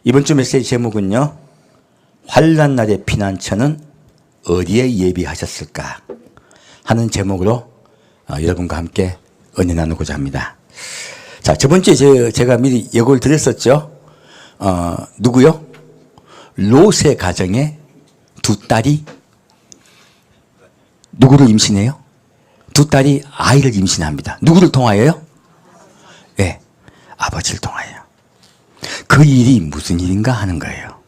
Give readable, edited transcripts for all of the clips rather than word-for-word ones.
이번 주 메시지 제목은요, 환난 날의 피난처는 어디에 예비하셨을까 하는 제목으로 여러분과 함께 은혜 나누고자 합니다. 자, 저번 주에 제가 미리 예고를 드렸었죠. 누구요? 롯의 가정에 두 딸이 누구를 임신해요? 두 딸이 아이를 임신합니다. 누구를 통하여요? 네, 아버지를 통하여. 그 일이 무슨 일인가 하는 거예요.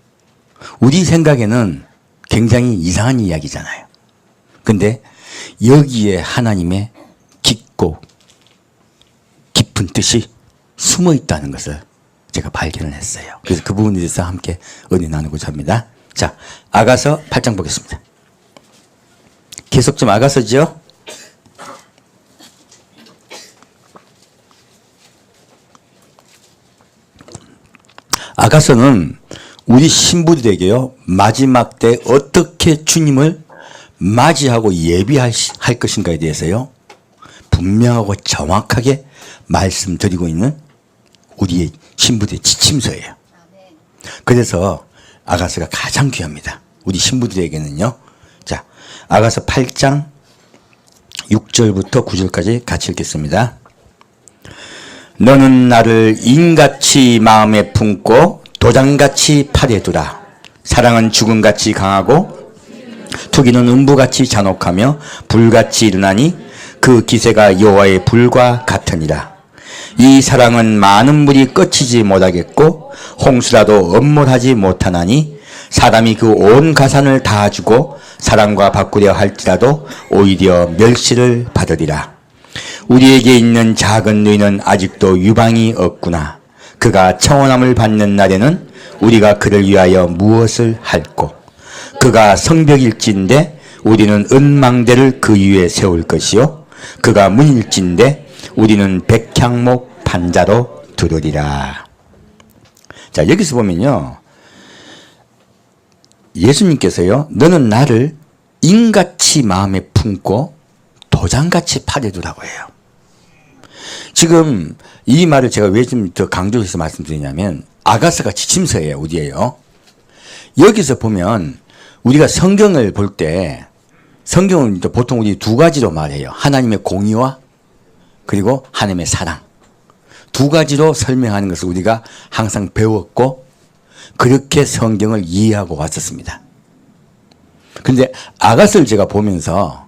우리 생각에는 굉장히 이상한 이야기잖아요. 근데 여기에 하나님의 깊고 깊은 뜻이 숨어 있다는 것을 제가 발견을 했어요. 그래서 그 부분에 대해서 함께 은혜 나누고자 합니다. 자, 아가서 8장 보겠습니다. 계속 좀 아가서죠. 아가서는 우리 신부들에게요, 마지막 때 어떻게 주님을 맞이하고 예비할 것인가에 대해서요, 분명하고 정확하게 말씀드리고 있는 우리의 신부들의 지침서예요. 그래서 아가서가 가장 귀합니다. 우리 신부들에게는요. 자, 아가서 8장 6절부터 9절까지 같이 읽겠습니다. 너는 나를 인같이 마음에 품고 도장같이 팔에 두라. 사랑은 죽음같이 강하고 투기는 음부같이 잔혹하며 불같이 일어나니 그 기세가 여호와의 불과 같으니라. 이 사랑은 많은 물이 끝이지 못하겠고 홍수라도 엄몰하지 못하나니 사람이 그 온 가산을 다 주고 사랑과 바꾸려 할지라도 오히려 멸시를 받으리라. 우리에게 있는 작은 누이는 아직도 유방이 없구나. 그가 청혼함을 받는 날에는 우리가 그를 위하여 무엇을 할꼬. 그가 성벽일진데 우리는 은망대를 그 위에 세울 것이요 그가 문일진데 우리는 백향목 판자로 두르리라. 자, 여기서 보면요, 예수님께서요, 너는 나를 인같이 마음에 품고 도장같이 팔에 두라고 해요. 지금 이 말을 제가 왜 좀 더 강조해서 말씀드리냐면, 아가서가 지침서예요, 우리예요. 여기서 보면 우리가 성경을 볼 때 성경은 보통 우리 두 가지로 말해요. 하나님의 공의와 그리고 하나님의 사랑. 두 가지로 설명하는 것을 우리가 항상 배웠고 그렇게 성경을 이해하고 왔었습니다. 그런데 아가서를 제가 보면서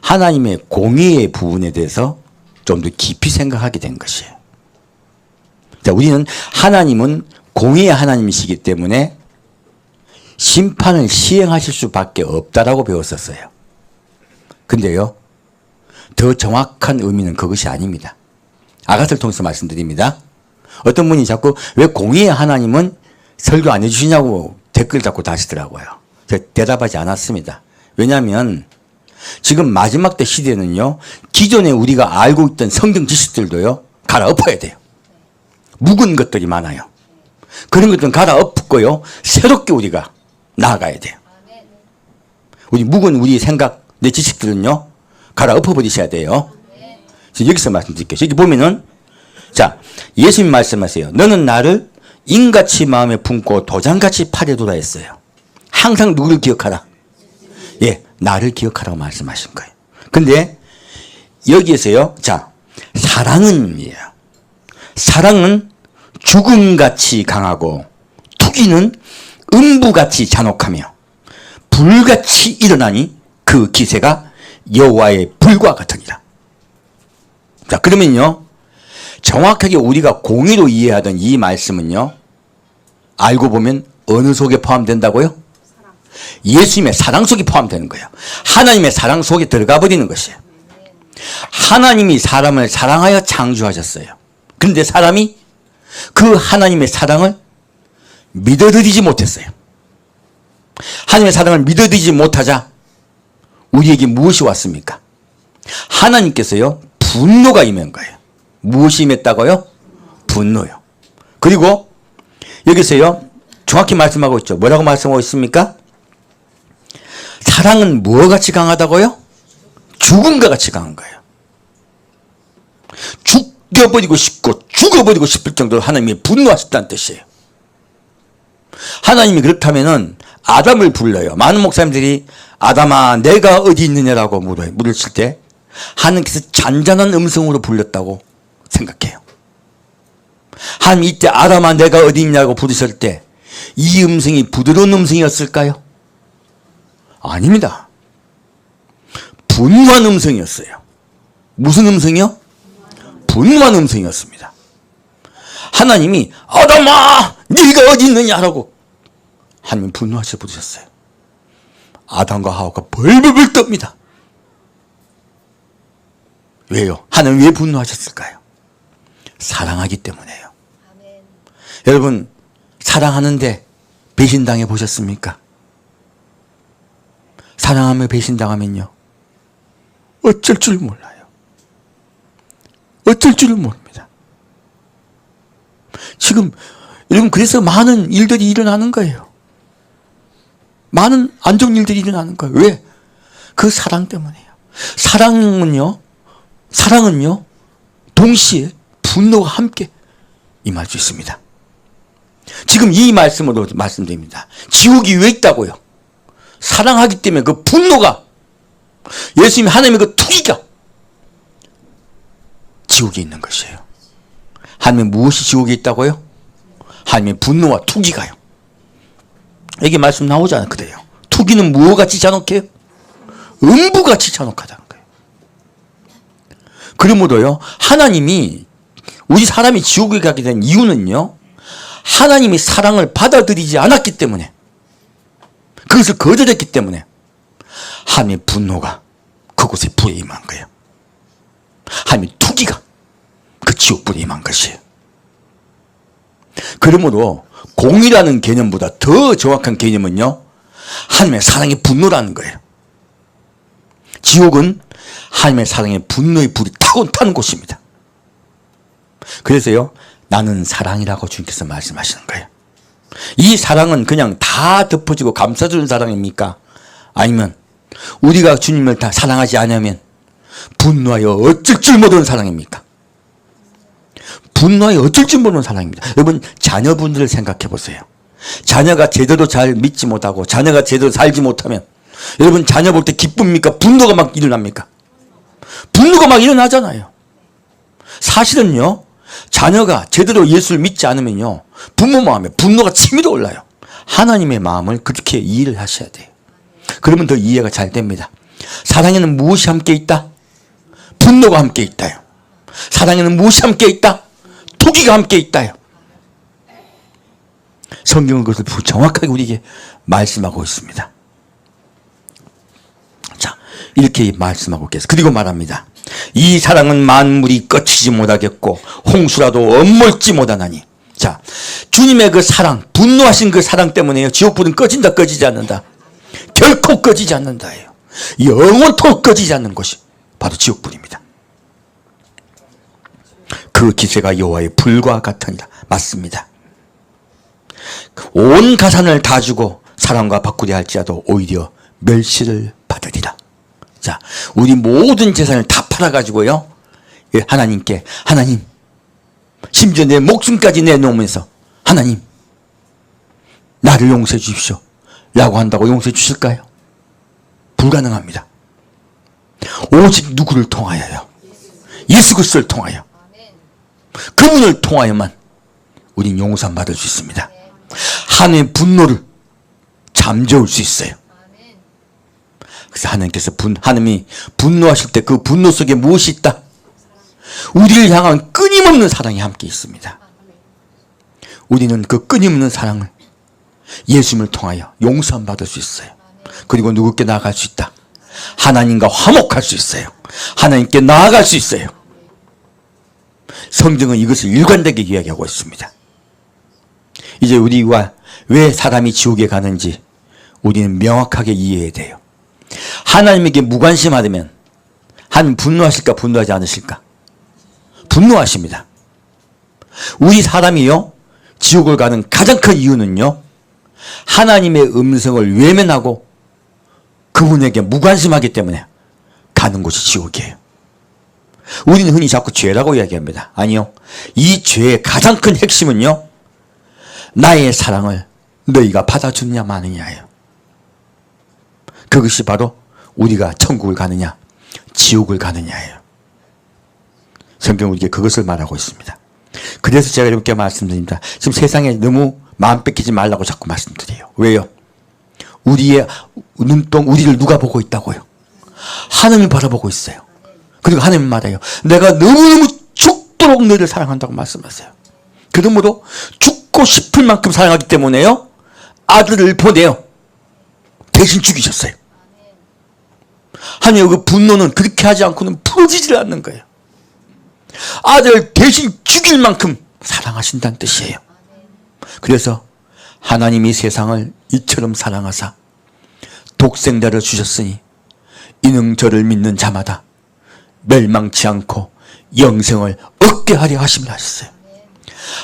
하나님의 공의의 부분에 대해서 좀 더 깊이 생각하게 된 것이에요. 자, 우리는 하나님은 공의의 하나님이시기 때문에 심판을 시행하실 수밖에 없다라고 배웠었어요. 근데요, 더 정확한 의미는 그것이 아닙니다. 아가서를 통해서 말씀드립니다. 어떤 분이 자꾸 왜 공의의 하나님은 설교 안 해주시냐고 댓글 자꾸 다시더라고요. 제가 대답하지 않았습니다. 왜냐하면 지금 마지막 때 시대는요, 기존에 우리가 알고 있던 성경 지식들도요, 갈아엎어야 돼요. 묵은 것들이 많아요. 그런 것들은 갈아엎고요, 새롭게 우리가 나아가야 돼요. 우리 묵은 우리 생각, 내 지식들은요, 갈아엎어 버리셔야 돼요. 여기서 말씀드릴게요. 여기 보면은, 자, 예수님 말씀하세요. 너는 나를 인같이 마음에 품고 도장같이 팔에 두라 했어요. 항상 누구를 기억하라? 예, 나를 기억하라고 말씀하신 거예요. 근데 여기에서요, 자, 사랑은이에요. 사랑은 죽음같이 강하고 투기는 음부같이 잔혹하며 불같이 일어나니 그 기세가 여호와의 불과 같으니라. 자, 그러면요, 정확하게 우리가 공의로 이해하던 이 말씀은요, 알고 보면 어느 속에 포함된다고요? 예수님의 사랑 속에 포함되는 거예요. 하나님의 사랑 속에 들어가 버리는 것이에요. 하나님이 사람을 사랑하여 창조하셨어요. 그런데 사람이 그 하나님의 사랑을 믿어들이지 못했어요. 하나님의 사랑을 믿어들이지 못하자 우리에게 무엇이 왔습니까? 하나님께서요, 분노가 임한 거예요. 무엇이 임했다고요? 분노요. 그리고 여기서요, 정확히 말씀하고 있죠. 뭐라고 말씀하고 있습니까? 사랑은 뭐와 같이 강하다고요? 죽음과 같이 강한 거예요. 죽여버리고 싶고 죽어버리고 싶을 정도로 하나님이 분노하셨다는 뜻이에요. 하나님이 그렇다면은 아담을 불러요. 많은 목사님들이 아담아 내가 어디 있느냐라고 물었을 때 하나님께서 잔잔한 음성으로 불렸다고 생각해요. 하나님 이때 아담아 내가 어디 있냐고 부르실 때 이 음성이 부드러운 음성이었을까요? 아닙니다. 분노한 음성이었어요. 무슨 음성이요? 분노한 음성이었습니다. 하나님이 아담아 네가 어디 있느냐라고 하나님 분노하셔서 부르셨어요. 아담과 하와가 벌벌벌 떱니다. 왜요? 하나님 왜 분노하셨을까요? 사랑하기 때문에요. 아멘. 여러분 사랑하는데 배신당해 보셨습니까? 사랑하며 배신당하면요 어쩔 줄 몰라요. 어쩔 줄을 모릅니다. 지금 여러분 그래서 많은 일들이 일어나는 거예요. 많은 안 좋은 일들이 일어나는 거예요. 왜? 그 사랑 때문에요. 사랑은요 동시에 분노가 함께 임할 수 있습니다. 지금 이 말씀으로 말씀드립니다. 지옥이 왜 있다고요? 사랑하기 때문에 그 분노가 예수님 하나님의 그 투기가 지옥에 있는 것이에요. 하나님의 무엇이 지옥에 있다고요? 하나님의 분노와 투기가요. 여기 말씀 나오잖아요. 그래요. 투기는 무엇같이 잔혹해요? 음부같이 잔혹하다는 거예요. 그러므로요 하나님이 우리 사람이 지옥에 가게 된 이유는요 하나님이 사랑을 받아들이지 않았기 때문에 그것을 거절했기 때문에 하나님의 분노가 그곳에 불에 임한 거예요. 하나님의 투기가 그 지옥불에 임한 것이에요. 그러므로 공이라는 개념보다 더 정확한 개념은요 하나님의 사랑의 분노라는 거예요. 지옥은 하나님의 사랑의 분노의 불이 타는 곳입니다. 그래서요 나는 사랑이라고 주님께서 말씀하시는 거예요. 이 사랑은 그냥 다 덮어지고 감싸주는 사랑입니까? 아니면 우리가 주님을 다 사랑하지 않으면 분노하여 어쩔 줄 모르는 사랑입니까? 분노하여 어쩔 줄 모르는 사랑입니다. 여러분 자녀분들을 생각해 보세요. 자녀가 제대로 잘 믿지 못하고 자녀가 제대로 살지 못하면 여러분 자녀 볼 때 기쁩니까? 분노가 막 일어납니까? 분노가 막 일어나잖아요. 사실은요 자녀가 제대로 예수를 믿지 않으면요 부모 마음에 분노가 치밀어 올라요. 하나님의 마음을 그렇게 이해를 하셔야 돼요. 그러면 더 이해가 잘 됩니다. 사랑에는 무엇이 함께 있다? 분노가 함께 있다요. 사랑에는 무엇이 함께 있다? 투기가 함께 있다요. 성경은 그것을 정확하게 우리에게 말씀하고 있습니다. 자, 이렇게 말씀하고 계세요. 그리고 말합니다. 이 사랑은 만물이 꺼치지 못하겠고 홍수라도 엄몰지 못하나니. 자, 주님의 그 사랑, 분노하신 그 사랑 때문에요 지옥불은 꺼진다 꺼지지 않는다. 결코 꺼지지 않는다예요. 영원토록 꺼지지 않는 곳이 바로 지옥불입니다. 그 기세가 여호와의 불과 같으니라. 맞습니다. 온 가산을 다 주고 사랑과 바꾸려 할지라도 오히려 멸시를 받으리라. 자, 우리 모든 재산을 다 팔아가지고요 하나님께 하나님 심지어 내 목숨까지 내놓으면서 하나님 나를 용서해 주십시오 라고 한다고 용서해 주실까요? 불가능합니다. 오직 누구를 통하여요? 예수 그리스도를 통하여 그분을 통하여만 우린 용서받을 수 있습니다. 하나님의 분노를 잠재울 수 있어요. 그래서 하나님께서 하나님이 분노하실 때 그 분노 속에 무엇이 있다? 우리를 향한 끊임없는 사랑이 함께 있습니다. 우리는 그 끊임없는 사랑을 예수님을 통하여 용서받을 수 있어요. 그리고 누구께 나아갈 수 있다? 하나님과 화목할 수 있어요. 하나님께 나아갈 수 있어요. 성경은 이것을 일관되게 이야기하고 있습니다. 이제 우리가 왜 사람이 지옥에 가는지 우리는 명확하게 이해해야 돼요. 하나님에게 무관심하다면 하나님 분노하실까 분노하지 않으실까? 분노하십니다. 우리 사람이요 지옥을 가는 가장 큰 이유는요 하나님의 음성을 외면하고 그분에게 무관심하기 때문에 가는 곳이 지옥이에요. 우리는 흔히 자꾸 죄라고 이야기합니다. 아니요, 이 죄의 가장 큰 핵심은요 나의 사랑을 너희가 받아주느냐 마느냐예요. 그것이 바로 우리가 천국을 가느냐 지옥을 가느냐예요. 성경은 우리에게 그것을 말하고 있습니다. 그래서 제가 이렇게 말씀드립니다. 지금 세상에 너무 마음 뺏기지 말라고 자꾸 말씀드려요. 왜요? 우리의 눈동, 우리를 누가 보고 있다고요? 하나님이 바라보고 있어요. 그리고 하나님은 말해요. 내가 너무너무 죽도록 너를 사랑한다고 말씀하세요. 그러므로 죽고 싶을 만큼 사랑하기 때문에요, 아들을 보내요. 대신 죽이셨어요. 하나님의 그 분노는 그렇게 하지 않고는 풀어지질 않는 거예요. 아들을 대신 죽일 만큼 사랑하신다는 뜻이에요. 그래서 하나님이 세상을 이처럼 사랑하사 독생자를 주셨으니 이는 저를 믿는 자마다 멸망치 않고 영생을 얻게 하려 하심을 하셨어요.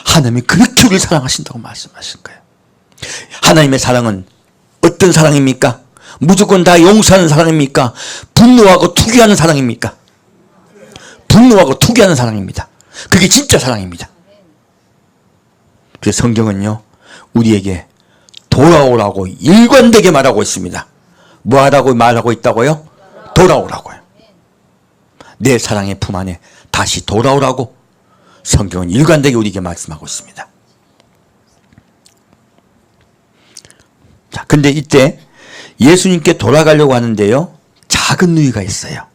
하나님이 그렇게 우리를 사랑하신다고 말씀하신 거예요. 하나님의 사랑은 어떤 사랑입니까? 무조건 다 용서하는 사랑입니까? 분노하고 투기하는 사랑입니까? 분노하고 투기하는 사랑입니다. 그게 진짜 사랑입니다. 그래서 성경은요, 우리에게 돌아오라고 일관되게 말하고 있습니다. 뭐 하라고 말하고 있다고요? 돌아오라고요. 내 사랑의 품 안에 다시 돌아오라고 성경은 일관되게 우리에게 말씀하고 있습니다. 자, 근데 이때 예수님께 돌아가려고 하는데요, 작은 누이가 있어요.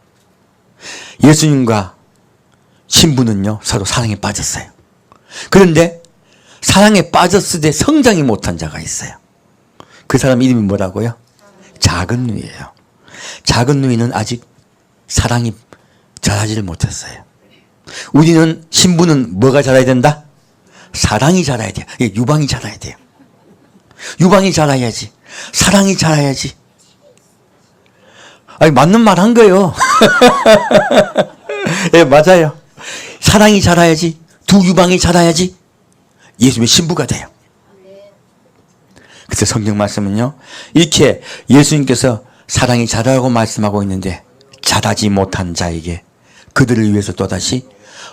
예수님과 신부는요, 서로 사랑에 빠졌어요. 그런데 사랑에 빠졌을 때 성장이 못한 자가 있어요. 그 사람 이름이 뭐라고요? 작은 누이예요. 작은 누이는 아직 사랑이 자라지를 못했어요. 우리는, 신부는 뭐가 자라야 된다? 사랑이 자라야 돼요. 유방이 자라야 돼요. 유방이 자라야지. 사랑이 자라야지. 아니, 맞는 말 한 거예요. 예, 맞아요. 사랑이 자라야지. 두 유방이 자라야지 예수님의 신부가 돼요. 그래서 성경 말씀은요, 이렇게 예수님께서 사랑이 자라라고 말씀하고 있는데 자라지 못한 자에게 그들을 위해서 또다시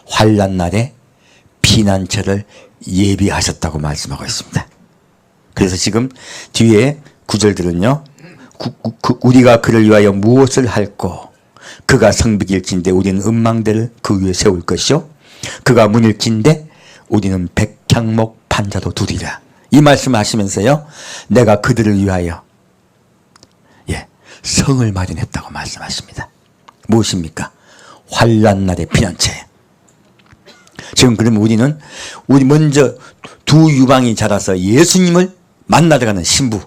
환난 날에 피난처를 예비하셨다고 말씀하고 있습니다. 그래서 지금 뒤에 구절들은요, 우리가 그를 위하여 무엇을 할꼬? 그가 성벽일진데 우리는 음망대를 그 위에 세울 것이요, 그가 문일진데 우리는 백향목 판자도 두리라. 이 말씀을 하시면서요, 내가 그들을 위하여 성을 마련했다고 말씀하십니다. 무엇입니까? 환난 날의 피난처예요. 지금 그러면 우리 먼저 두 유방이 자라서 예수님을 만나러 가는 신부,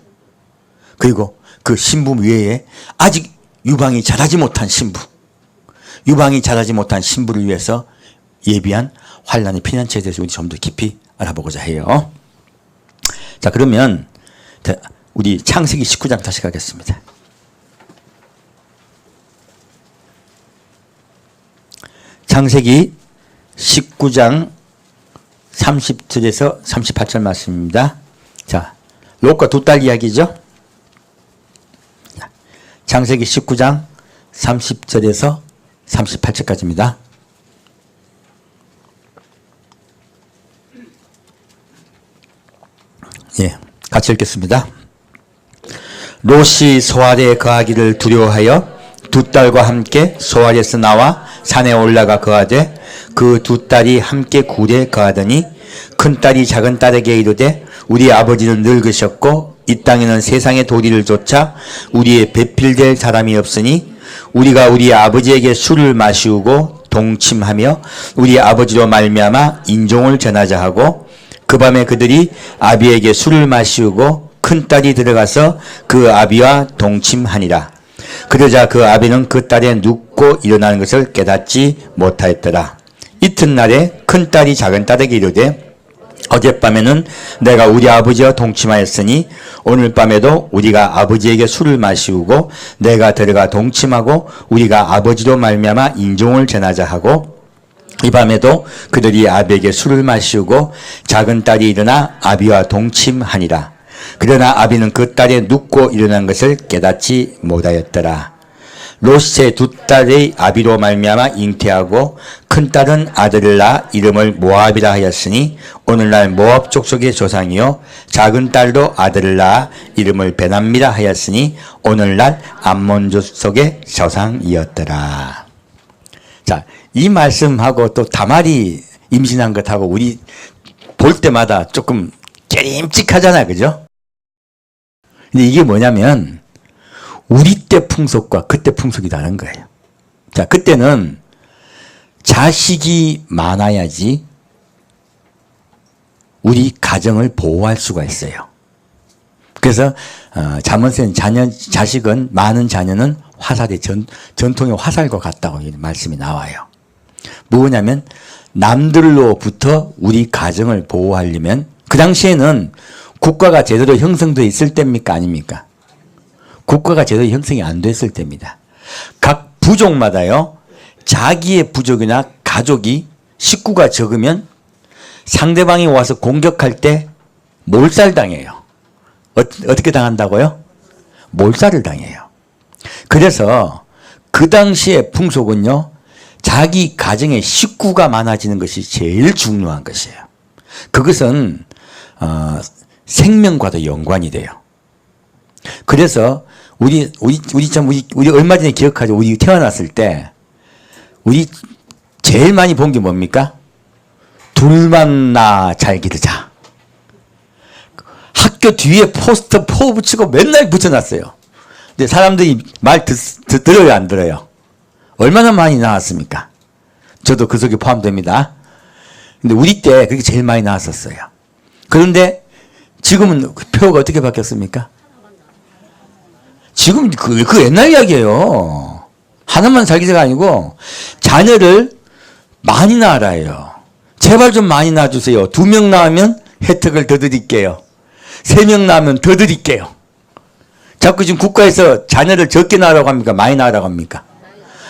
그리고 그 신부 외에 아직 유방이 자라지 못한 신부, 유방이 자라지 못한 신부를 위해서 예비한 환난의 피난처에 대해서 우리 좀 더 깊이 알아보고자 해요. 자, 그러면 우리 창세기 19장 다시 가겠습니다. 창세기 19장 30절에서 38절 말씀입니다. 자, 롯과 두 딸 이야기죠. 창세기 19장 30절에서 38절까지입니다. 예, 같이 읽겠습니다. 롯이 소알에 거하기를 두려워하여 두 딸과 함께 소알에서 나와 산에 올라가 거하되 그 두 딸이 함께 굴에 거하더니 큰 딸이 작은 딸에게 이르되 우리 아버지는 늙으셨고 이 땅에는 세상의 도리를 좇아 우리의 배필될 사람이 없으니 우리가 우리 아버지에게 술을 마시우고 동침하며 우리 아버지로 말미암아 인종을 전하자 하고 그 밤에 그들이 아비에게 술을 마시우고 큰 딸이 들어가서 그 아비와 동침하니라. 그러자 그 아비는 그 딸의 눕고 일어나는 것을 깨닫지 못하였더라. 이튿날에 큰 딸이 작은 딸에게 이르되 어젯밤에는 내가 우리 아버지와 동침하였으니 오늘 밤에도 우리가 아버지에게 술을 마시우고 내가 들어가 동침하고 우리가 아버지로 말미암아 인종을 전하자 하고 이 밤에도 그들이 아비에게 술을 마시우고 작은 딸이 일어나 아비와 동침하니라. 그러나 아비는 그 딸의 눕고 일어난 것을 깨닫지 못하였더라. 롯의 두 딸의 아비로 말미암아 잉태하고 큰 딸은 아들을 낳아 이름을 모압이라 하였으니 오늘날 모압 족속의 조상이요 작은 딸도 아들을 낳아 이름을 베남미라 하였으니 오늘날 암몬 족속의 조상이었더라. 자, 이 말씀하고 또 다말이 임신한 것하고 우리 볼 때마다 조금 깨림직하잖아요, 그죠? 근데 이게 뭐냐면 우리 때 풍속과 그때 풍속이 다른 거예요. 자, 그때는 자식이 많아야지 우리 가정을 보호할 수가 있어요. 그래서 잠언서는 자식은 많은 자녀는 화살의 전통의 화살과 같다고 말씀이 나와요. 뭐냐면 남들로부터 우리 가정을 보호하려면 그 당시에는 국가가 제대로 형성되어 있을 때입니까? 아닙니까? 국가가 제대로 형성이 안 됐을 때입니다. 각 부족마다요, 자기의 부족이나 가족이 식구가 적으면 상대방이 와서 공격할 때 몰살당해요. 어떻게 당한다고요? 몰살을 당해요. 그래서 그 당시의 풍속은요, 자기 가정에 식구가 많아지는 것이 제일 중요한 것이에요. 그것은 생명과도 연관이 돼요. 그래서 우리 얼마 전에 기억하죠? 우리 태어났을 때 우리 제일 많이 본 게 뭡니까? 둘만 나 잘 기르자. 학교 뒤에 포스터 포 붙이고 맨날 붙여놨어요. 근데 사람들이 말 들어요, 안 들어요? 얼마나 많이 나왔습니까? 저도 그 속에 포함됩니다. 근데 우리 때 그게 제일 많이 나왔었어요. 그런데 지금은 그 표가 어떻게 바뀌었습니까? 지금 그 옛날 이야기예요. 하나만 살기가 아니고 자녀를 많이 낳으라요. 제발 좀 많이 낳아주세요. 2명 낳으면 혜택을 더 드릴게요. 3명 낳으면 더 드릴게요. 자꾸 지금 국가에서 자녀를 적게 낳으라고 합니까? 많이 낳으라고 합니까?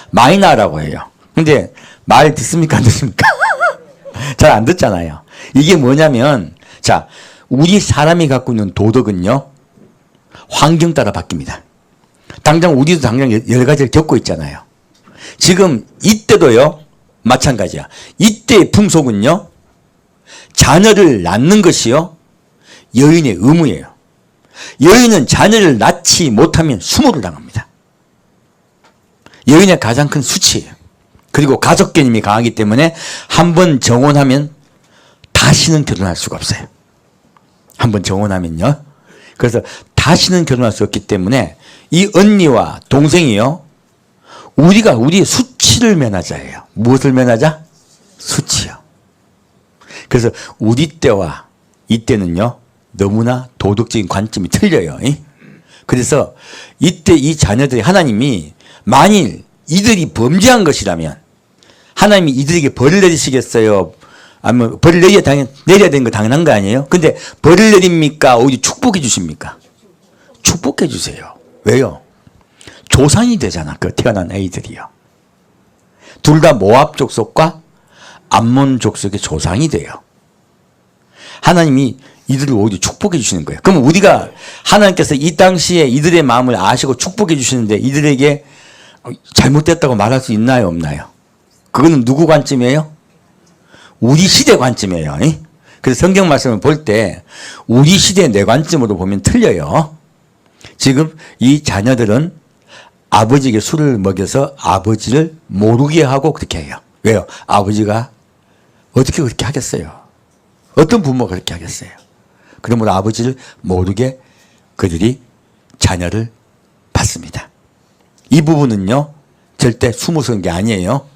많이 낳으라고 해요. 근데 말 듣습니까? 안 듣습니까? 잘 안 듣잖아요. 이게 뭐냐면, 자, 우리 사람이 갖고 있는 도덕은요, 환경 따라 바뀝니다. 당장 우리도 당장 여러 가지를 겪고 있잖아요. 지금 이때도요, 마찬가지야. 이때의 풍속은요, 자녀를 낳는 것이요, 여인의 의무예요. 여인은 자녀를 낳지 못하면 수모를 당합니다. 여인의 가장 큰 수치예요. 그리고 가족 개념이 강하기 때문에 한번 정혼하면 다시는 결혼할 수가 없어요. 한번 정혼하면요. 그래서 다시는 결혼할 수 없기 때문에 이 언니와 동생이요, 우리의 수치를 면하자예요. 무엇을 면하자? 수치요. 그래서 우리 때와 이때는요, 너무나 도덕적인 관점이 틀려요. 그래서 이때 이 자녀들이 하나님이 만일 이들이 범죄한 것이라면 하나님이 이들에게 벌을 내리시겠어요? 아니면 벌을 내려야 되는 거 당연한 거 아니에요? 근데 벌을 내립니까? 오히려 축복해 주십니까? 축복해 주세요. 왜요? 조상이 되잖아. 그 태어난 애들이요. 둘 다 모압 족속과 암몬 족속의 조상이 돼요. 하나님이 이들을 오히려 축복해 주시는 거예요. 그럼 우리가 하나님께서 이 당시에 이들의 마음을 아시고 축복해 주시는데 이들에게 잘못됐다고 말할 수 있나요? 없나요? 그거는 누구 관점이에요? 우리 시대 관점이에요. 그래서 성경 말씀을 볼 때 우리 시대 내 관점으로 보면 틀려요. 지금 이 자녀들은 아버지에게 술을 먹여서 아버지를 모르게 하고 그렇게 해요. 왜요? 아버지가 어떻게 그렇게 하겠어요? 어떤 부모가 그렇게 하겠어요? 그러므로 아버지를 모르게 그들이 자녀를 받습니다. 이 부분은요, 절대 숨어서는 게 아니에요.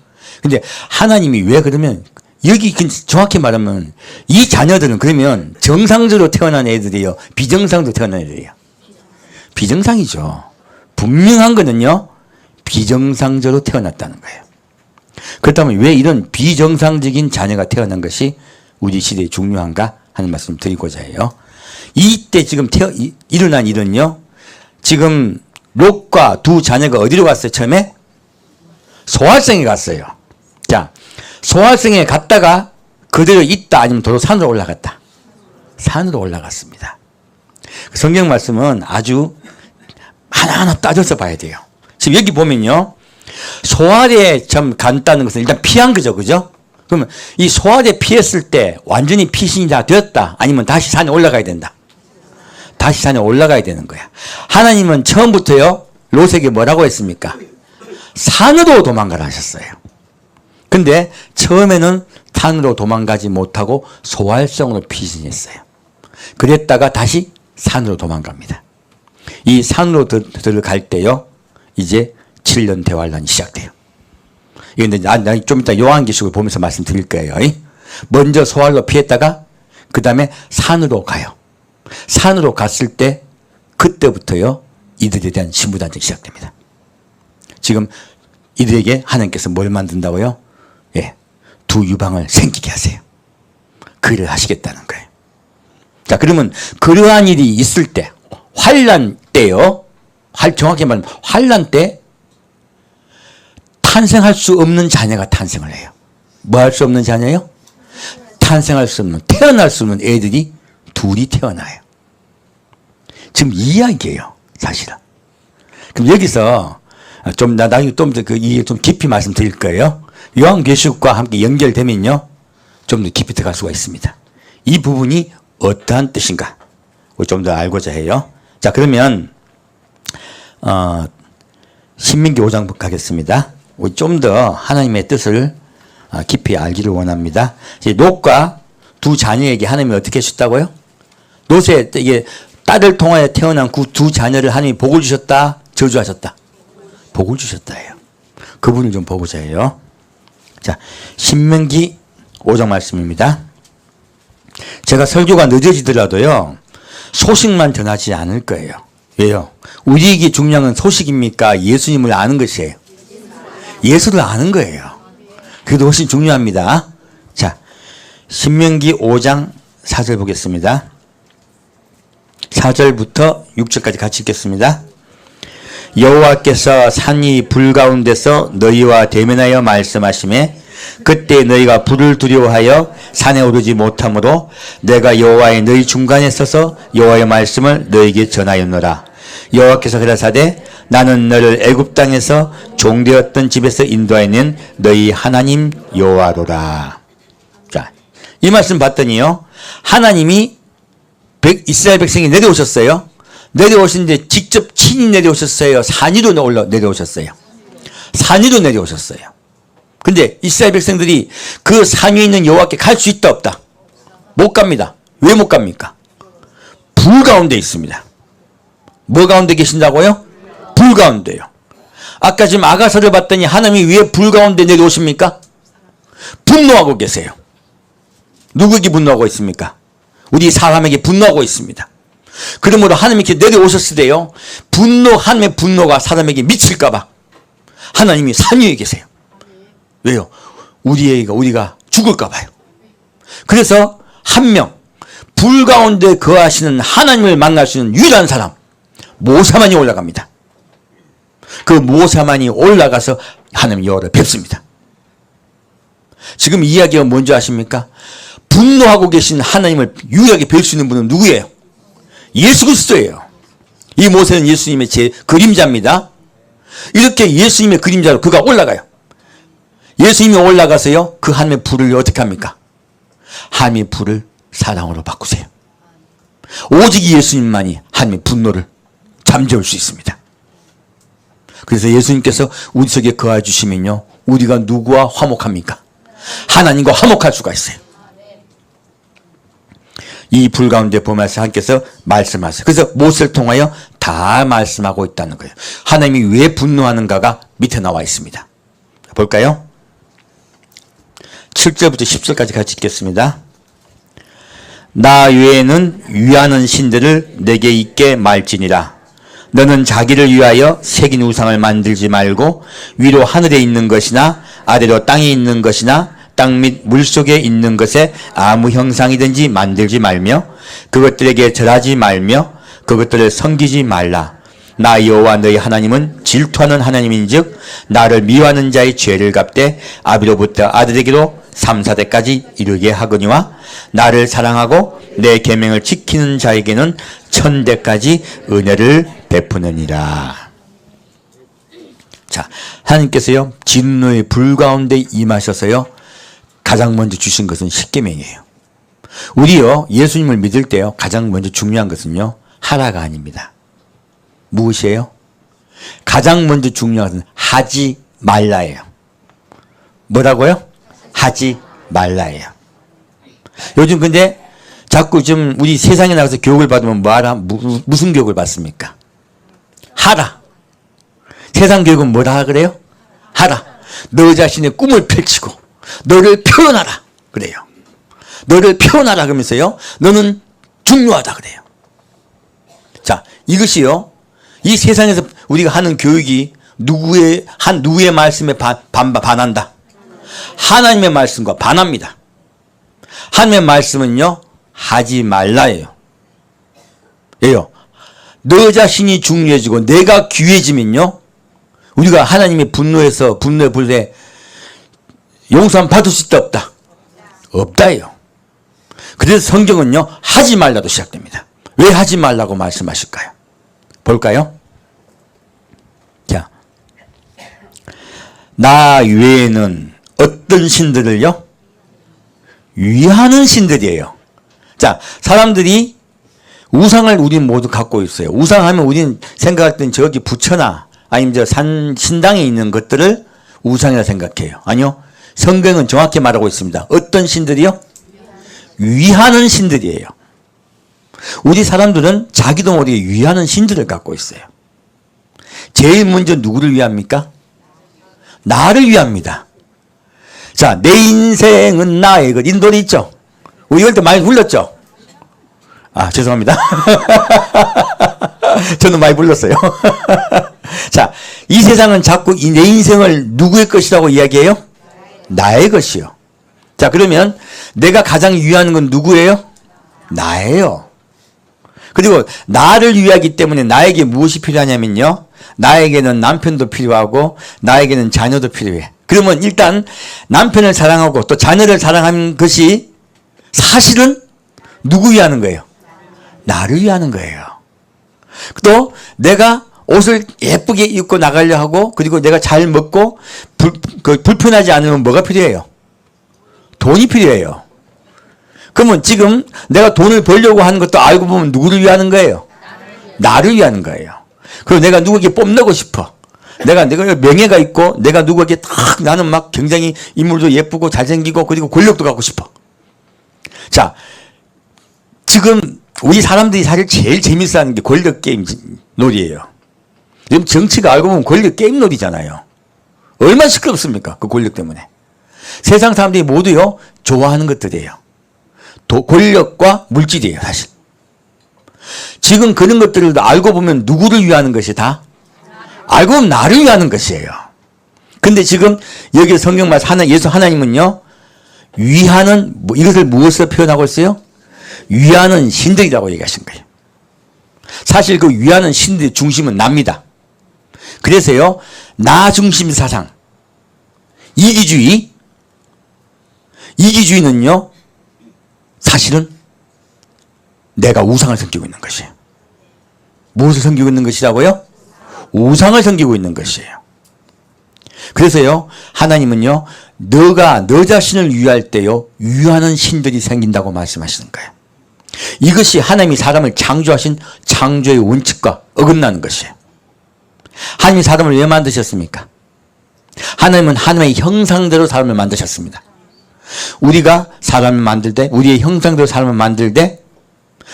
근데 하나님이 왜 그러면, 여기 정확히 말하면 이 자녀들은 그러면 정상적으로 태어난 애들이에요? 비정상적으로 태어난 애들이에요? 비정상이죠. 분명한 거는요, 비정상적으로 태어났다는 거예요. 그렇다면 왜 이런 비정상적인 자녀가 태어난 것이 우리 시대에 중요한가 하는 말씀 드리고자 해요. 이때 지금 일어난 일은요, 지금 롯과 두 자녀가 어디로 갔어요? 처음에 소활성에 갔어요. 자, 소활성에 갔다가 그대로 있다 아니면 도로 산으로 올라갔다. 산으로 올라갔습니다. 성경 말씀은 아주 하나하나 따져서 봐야 돼요. 지금 여기 보면요. 소알에 좀 간다는 것은 일단 피한 거죠. 그죠? 그러면 이 소알에 피했을 때 완전히 피신이 다 되었다. 아니면 다시 산에 올라가야 된다. 다시 산에 올라가야 되는 거야. 하나님은 처음부터요. 롯에게 뭐라고 했습니까? 산으로 도망가라 하셨어요. 근데 처음에는 산으로 도망가지 못하고 소알성으로 피신했어요. 그랬다가 다시 산으로 도망갑니다. 이 산으로 들어갈 때요. 이제 7년 대환란이 시작돼요. 이건 좀 이따 요한계시록을 보면서 말씀드릴 거예요. 먼저 소알로 피했다가 그 다음에 산으로 가요. 산으로 갔을 때 그때부터요. 이들에 대한 신부단정이 시작됩니다. 지금 이들에게 하나님께서 뭘 만든다고요? 예, 두 유방을 생기게 하세요. 그 일을 하시겠다는 거예요. 자, 그러면 그러한 일이 있을 때 환란 때요. 정확히 말하면 환란 때 탄생할 수 없는 자녀가 탄생을 해요. 뭐 할 수 없는 자녀요? 탄생할 수 없는, 태어날 수 없는 애들이 둘이 태어나요. 지금 이 이야기예요, 사실은. 그럼 여기서 좀 나중에 좀 깊이 말씀드릴 거예요. 요한계시록과 함께 연결되면요, 좀 더 깊이 들어갈 수가 있습니다. 이 부분이 어떠한 뜻인가? 좀 더 알고자 해요. 자, 그러면 신명기 5장 가겠습니다. 좀 더 하나님의 뜻을 깊이 알기를 원합니다. 롯과 두 자녀에게 하나님이 어떻게 하셨다고요? 롯의 이게 딸을 통하여 태어난 그 두 자녀를 하나님이 복을 주셨다, 저주하셨다? 복을 주셨다예요. 그분을 좀 보고자 해요. 자, 신명기 5장 말씀입니다. 제가 설교가 늦어지더라도요, 소식만 전하지 않을 거예요. 왜요? 우리에게 중요한 건 소식입니까? 예수님을 아는 것이에요. 예수를 아는 거예요. 그게 훨씬 중요합니다. 자, 신명기 5장 4절 보겠습니다. 4절부터 6절까지 같이 읽겠습니다. 여호와께서 산이 불 가운데서 너희와 대면하여 말씀하시매 그때 너희가 불을 두려워하여 산에 오르지 못하므로 내가 여호와의 너희 중간에 서서 여호와의 말씀을 너희에게 전하였노라. 여호와께서 가라사대 나는 너를 애굽 땅에서 종되었던 집에서 인도하는 너희 하나님 여호와로라. 자, 이 말씀 봤더니요, 하나님이 이스라엘 백성이 내려오셨어요. 내려오시는데 직접 친히 내려오셨어요? 산 위로 내려오셨어요? 산 위로 내려오셨어요. 근데 이스라엘 백성들이 그 산 위에 있는 여호와께 갈 수 있다 없다? 못 갑니다. 왜 못 갑니까? 불 가운데 있습니다. 뭐 가운데 계신다고요? 불 가운데요. 아까 지금 아가서를 봤더니 하나님이 왜 불 가운데 내려오십니까? 분노하고 계세요. 누구에게 분노하고 있습니까? 우리 사람에게 분노하고 있습니다. 그러므로 하나님께 내려오셨을 때요, 하나님의 분노가 사람에게 미칠까봐 하나님이 산 위에 계세요. 왜요? 우리가 죽을까봐요. 그래서 한 명, 불 가운데 거하시는 하나님을 만날 수 있는 유일한 사람, 모세만이 올라갑니다. 그 모세만이 올라가서 하나님 여호와를 뵙습니다. 지금 이야기가 뭔지 아십니까? 분노하고 계신 하나님을 유일하게 뵐 수 있는 분은 누구예요? 예수 그리스도예요. 이 모세는 예수님의 제 그림자입니다. 이렇게 예수님의 그림자로 그가 올라가요. 예수님이 올라가서요, 그 하나님의 불을 어떻게 합니까? 하나님의 불을 사랑으로 바꾸세요. 오직 예수님만이 하나님의 분노를 잠재울 수 있습니다. 그래서 예수님께서 우리 속에 거해 주시면요, 우리가 누구와 화목합니까? 하나님과 화목할 수가 있어요. 이 불 가운데 보면서 하나님께서 말씀하세요. 그래서 모세를 통하여 다 말씀하고 있다는 거예요. 하나님이 왜 분노하는가가 밑에 나와 있습니다. 볼까요? 7절부터 10절까지 같이 읽겠습니다. 나 외에는 위하는 신들을 내게 있게 말지니라. 너는 자기를 위하여 새긴 우상을 만들지 말고 위로 하늘에 있는 것이나 아래로 땅에 있는 것이나 땅 및 물속에 있는 것에 아무 형상이든지 만들지 말며 그것들에게 절하지 말며 그것들을 섬기지 말라. 나 여호와 너희 하나님은 질투하는 하나님인즉 나를 미워하는 자의 죄를 갚되 아비로부터 아들에게로 3, 4대까지 이르게 하거니와 나를 사랑하고 내 계명을 지키는 자에게는 1000대까지 은혜를 베푸느니라. 자, 하나님께서요 진노의 불 가운데 임하셔서요 가장 먼저 주신 것은 십계명이에요. 우리요 예수님을 믿을 때요 가장 먼저 중요한 것은요 하라가 아닙니다. 무엇이에요? 가장 먼저 중요한 것은 하지 말라예요. 뭐라고요? 하지 말라예요. 요즘 근데 자꾸 좀 우리 세상에 나가서 교육을 받으면 뭐하라? 무슨 교육을 받습니까? 하라. 세상 교육은 뭐라 그래요? 하라. 너 자신의 꿈을 펼치고 너를 표현하라 그래요. 너를 표현하라 그러면서요 너는 중요하다 그래요. 자, 이것이요 이 세상에서 우리가 하는 교육이 누구의 말씀에 반한다? 하나님의 말씀과 반합니다. 하나님의 말씀은요 하지 말라예요. 왜요? 너 자신이 중요해지고 내가 귀해지면요 우리가 하나님의 분노의 불에 용서함 받을 수 있다 없다? 없다예요. 그래서 성경은요 하지 말라도 시작됩니다. 왜 하지 말라고 말씀하실까요? 볼까요? 자, 나 외에는 어떤 신들을요? 위하는 신들이에요. 자, 사람들이 우상을 우리는 모두 갖고 있어요. 우상하면 우리는 생각할 땐 저기 부처나 아니면 저 신당에 있는 것들을 우상이라 생각해요. 아니요. 성경은 정확히 말하고 있습니다. 어떤 신들이요? 위하는 신들이에요. 우리 사람들은 자기도 모르게 위하는 신들을 갖고 있어요. 제일 먼저 누구를 위합니까? 나를 위합니다. 자, 내 인생은 나의 것. 이 노래 있죠? 우리 이럴 때 많이 불렀죠? 아, 죄송합니다. 저는 많이 불렀어요. 자, 이 세상은 자꾸 내 인생을 누구의 것이라고 이야기해요? 나의 것이요. 자, 그러면 내가 가장 위하는 건 누구예요? 나예요. 그리고 나를 위하기 때문에 나에게 무엇이 필요하냐면요. 나에게는 남편도 필요하고 나에게는 자녀도 필요해. 그러면 일단 남편을 사랑하고 또 자녀를 사랑하는 것이 사실은 누구 위하는 거예요? 나를 위하는 거예요. 또 내가 옷을 예쁘게 입고 나가려 하고 그리고 내가 잘 먹고 불편하지 않으면 뭐가 필요해요? 돈이 필요해요. 그러면 지금 내가 돈을 벌려고 하는 것도 알고 보면 누구를 위하는 거예요? 나를 위하는 거예요. 그리고 내가 누구에게 뽐내고 싶어. 내가 명예가 있고 내가 누구에게 딱 나는 막 굉장히 인물도 예쁘고 잘생기고 그리고 권력도 갖고 싶어. 자, 지금 우리 사람들이 사실 제일 재밌어하는 게 권력 게임 놀이에요. 지금 정치가 알고 보면 권력 게임 놀이잖아요. 얼마나 시끄럽습니까? 그 권력 때문에. 세상 사람들이 모두요 좋아하는 것들이에요. 권력과 물질이에요, 사실. 지금 그런 것들을 알고 보면 누구를 위하는 것이 다? 알고 보면 나를 위하는 것이에요. 근데 지금 여기 성경 말씀 예수 하나님은요 위하는 이것을 무엇으로 표현하고 있어요? 위하는 신들이라고 얘기하신 거예요. 사실 그 위하는 신들의 중심은 납니다. 그래서요 나 중심 사상 이기주의는요 사실은 내가 우상을 섬기고 있는 것이에요. 무엇을 섬기고 있는 것이라고요? 우상을 섬기고 있는 것이에요. 그래서요 하나님은요 너가 너 자신을 위할 때요 위하는 신들이 생긴다고 말씀하시는 거예요. 이것이 하나님이 사람을 창조하신 창조의 원칙과 어긋나는 것이에요. 하나님이 사람을 왜 만드셨습니까? 하나님은 하나님의 형상대로 사람을 만드셨습니다. 우리가 사람을 만들 때 우리의 형상대로 사람을 만들 때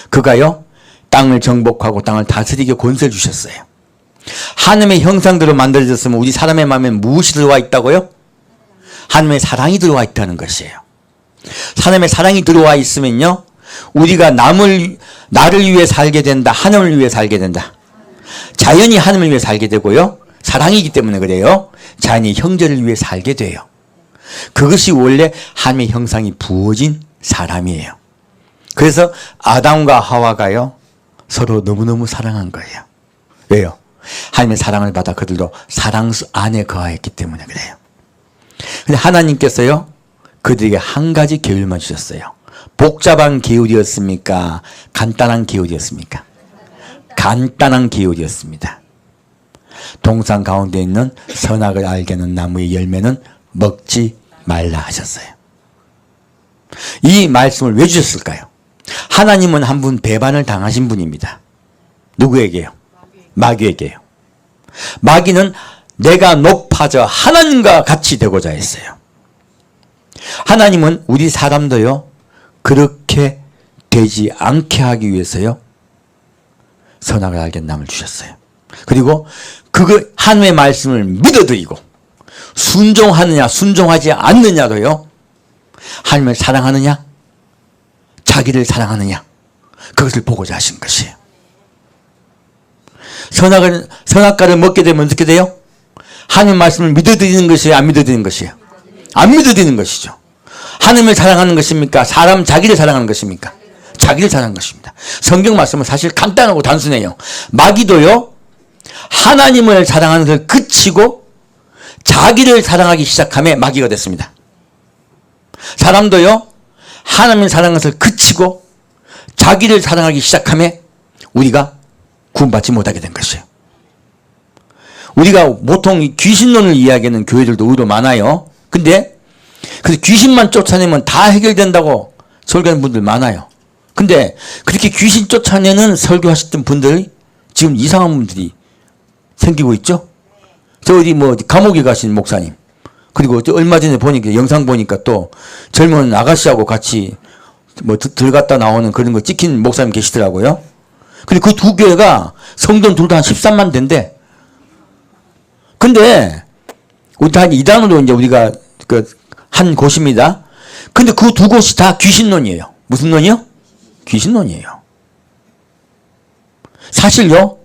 그가요 땅을 정복하고 땅을 다스리게 권세를 주셨어요. 하나님의 형상대로 만들어졌으면 우리 사람의 마음에 무엇이 들어와 있다고요? 하나님의 사랑이 들어와 있다는 것이에요. 하나님의 사랑이 들어와 있으면요 우리가 나를 위해 살게 된다. 하나님을 위해 살게 된다. 자연히 하나님을 위해 살게 되고요 사랑이기 때문에 그래요 자연히 형제를 위해 살게 돼요. 그것이 원래 하나님의 형상이 부어진 사람이에요. 그래서 아담과 하와가요 서로 너무너무 사랑한 거예요. 왜요? 하나님의 사랑을 받아 그들도 사랑 안에 거하였기 때문에 그래요. 근데 하나님께서요 그들에게 한 가지 계율만 주셨어요. 복잡한 계율이었습니까? 간단한 계율이었습니까? 간단한 계율이었습니다. 동산 가운데 있는 선악을 알게 하는 나무의 열매는 먹지 말라 하셨어요. 이 말씀을 왜 주셨을까요? 하나님은 한 분 배반을 당하신 분입니다. 누구에게요? 마귀에게요. 마귀는 내가 높아져 하나님과 같이 되고자 했어요. 하나님은 우리 사람도요, 그렇게 되지 않게 하기 위해서요, 선악을 알게 하는 나무를 주셨어요. 그리고 그 하나님의 말씀을 믿어드리고 순종하느냐 순종하지 않느냐로요, 하나님을 사랑하느냐 자기를 사랑하느냐, 그것을 보고자 하신 것이에요. 선악과를 먹게 되면 어떻게 돼요? 하나님의 말씀을 믿어드리는 것이에요, 안 믿어드리는 것이에요? 안 믿어드리는 것이죠. 하나님을 사랑하는 것입니까? 사람 자기를 사랑하는 것입니까? 자기를 사랑하는 것입니다. 성경 말씀은 사실 간단하고 단순해요. 마귀도요, 하나님을 사랑하는 것을 그치고 자기를 사랑하기 시작함에 마귀가 됐습니다. 사람도요, 하나님을 사랑하는 것을 그치고 자기를 사랑하기 시작함에 우리가 구원받지 못하게 된 것이에요. 우리가 보통 귀신론을 이야기하는 교회들도 의외로 많아요. 근데 그래서 귀신만 쫓아내면 다 해결된다고 설교하는 분들 많아요. 근데 그렇게 귀신 쫓아내는 설교하셨던 분들이 지금 이상한 분들이 생기고 있죠. 저 어디 뭐 감옥에 가신 목사님, 그리고 얼마 전에 보니까 영상 보니까 또 젊은 아가씨하고 같이 뭐 들어갔다 나오는 그런 거 찍힌 목사님 계시더라고요. 근데 그 두 교회가 성도는 둘 다 한 13만 된대. 근데 우리 다 이단으로 이제 우리가 한 곳입니다. 근데 그 두 곳이 다 귀신론이에요. 무슨 논이요? 귀신론이에요. 사실요,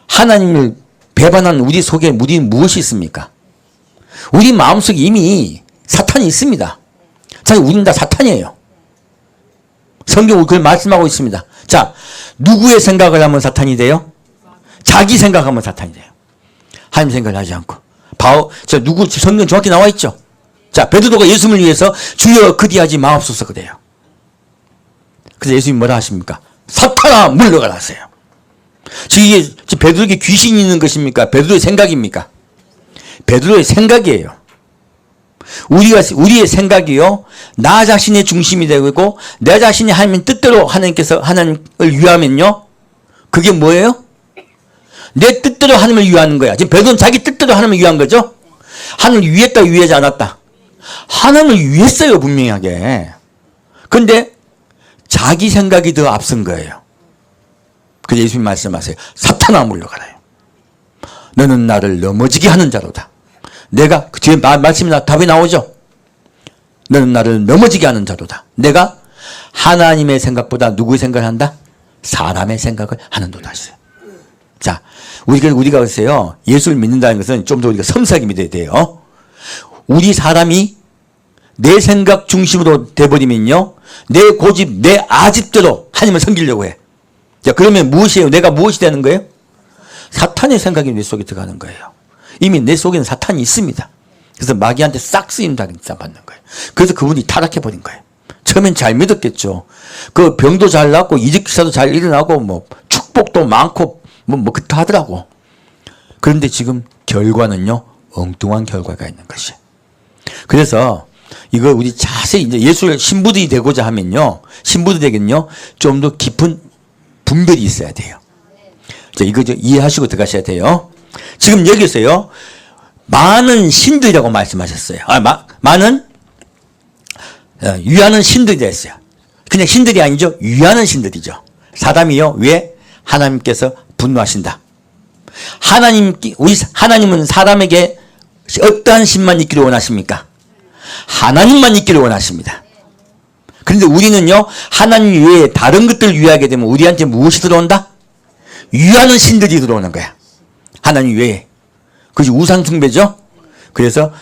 하나님을 배반한 우리 속에 우리는 무엇이 있습니까? 우리 마음속에 이미 사탄이 있습니다. 자, 우리는 다 사탄이에요. 성경은 그걸 말씀하고 있습니다. 자, 누구의 생각을 하면 사탄이 돼요? 자기 생각하면 사탄이 돼요. 하나님 생각을 하지 않고. 누구 성경 정확히 나와 있죠? 자, 베드로가 예수님을 위해서 주여 그리하지 마옵소서 그래요. 그래서 예수님이 뭐라 하십니까? 사탄아 물러가라 하세요. 지금 베드로에게 귀신이 있는 것입니까? 베드로의 생각입니까? 베드로의 생각이에요. 우리의 생각이요, 나 자신의 중심이 되고 내 자신이 하나님 뜻대로 하나님께서 하나님을 위하면요, 그게 뭐예요? 내 뜻대로 하나님을 위하는 거야. 지금 베드로는 자기 뜻대로 하나님을 위한 거죠? 하나님을 위했다 위하지 않았다? 하나님을 위했어요, 분명하게. 근데 자기 생각이 더 앞선 거예요. 그래서 예수님 말씀하세요. 사탄아 물러가라요. 너는 나를 넘어지게 하는 자로다. 내가 그 뒤에 말씀이 답이 나오죠. 너는 나를 넘어지게 하는 자로다. 내가 하나님의 생각보다 누구의 생각을 한다? 사람의 생각을 하는도다 했어요. 자, 우리가 글쎄요, 예수를 믿는다는 것은 좀 더 우리가 섬세하게 믿어야 돼요. 우리 사람이 내 생각 중심으로 돼버리면요, 내 고집, 내 아집대로 하나님을 섬기려고 해. 자, 그러면 무엇이에요? 내가 무엇이 되는 거예요? 사탄의 생각이 내 속에 들어가는 거예요. 이미 내 속에는 사탄이 있습니다. 그래서 마귀한테 싹 쓰임 받는 거예요. 그래서 그분이 타락해버린 거예요. 처음엔 잘 믿었겠죠. 그 병도 잘 낫고 이적기사도 잘 일어나고 뭐 축복도 많고 그렇다 하더라고. 그런데 지금 결과는요, 엉뚱한 결과가 있는 것이에요. 그래서 이거 우리 자세히 이제 예수의 신부들이 되고자 하면요, 신부들에게는요, 좀 더 깊은 분별이 있어야 돼요. 자, 이거 이해하시고 들어가셔야 돼요. 지금 여기서요, 많은 신들이라고 말씀하셨어요. 많은 위하는 신들이 했어요. 그냥 신들이 아니죠. 위하는 신들이죠. 사람이요, 왜? 하나님께서 분노하신다. 하나님은 사람에게 어떠한 신만 있기를 원하십니까? 하나님만 있기를 원하십니다. 그런데 우리는요, 하나님 외에 다른 것들을 위하게 되면 우리한테 무엇이 들어온다? 위하는 신들이 들어오는 거야. 하나님 외에. 그것이 우상숭배죠? 그래서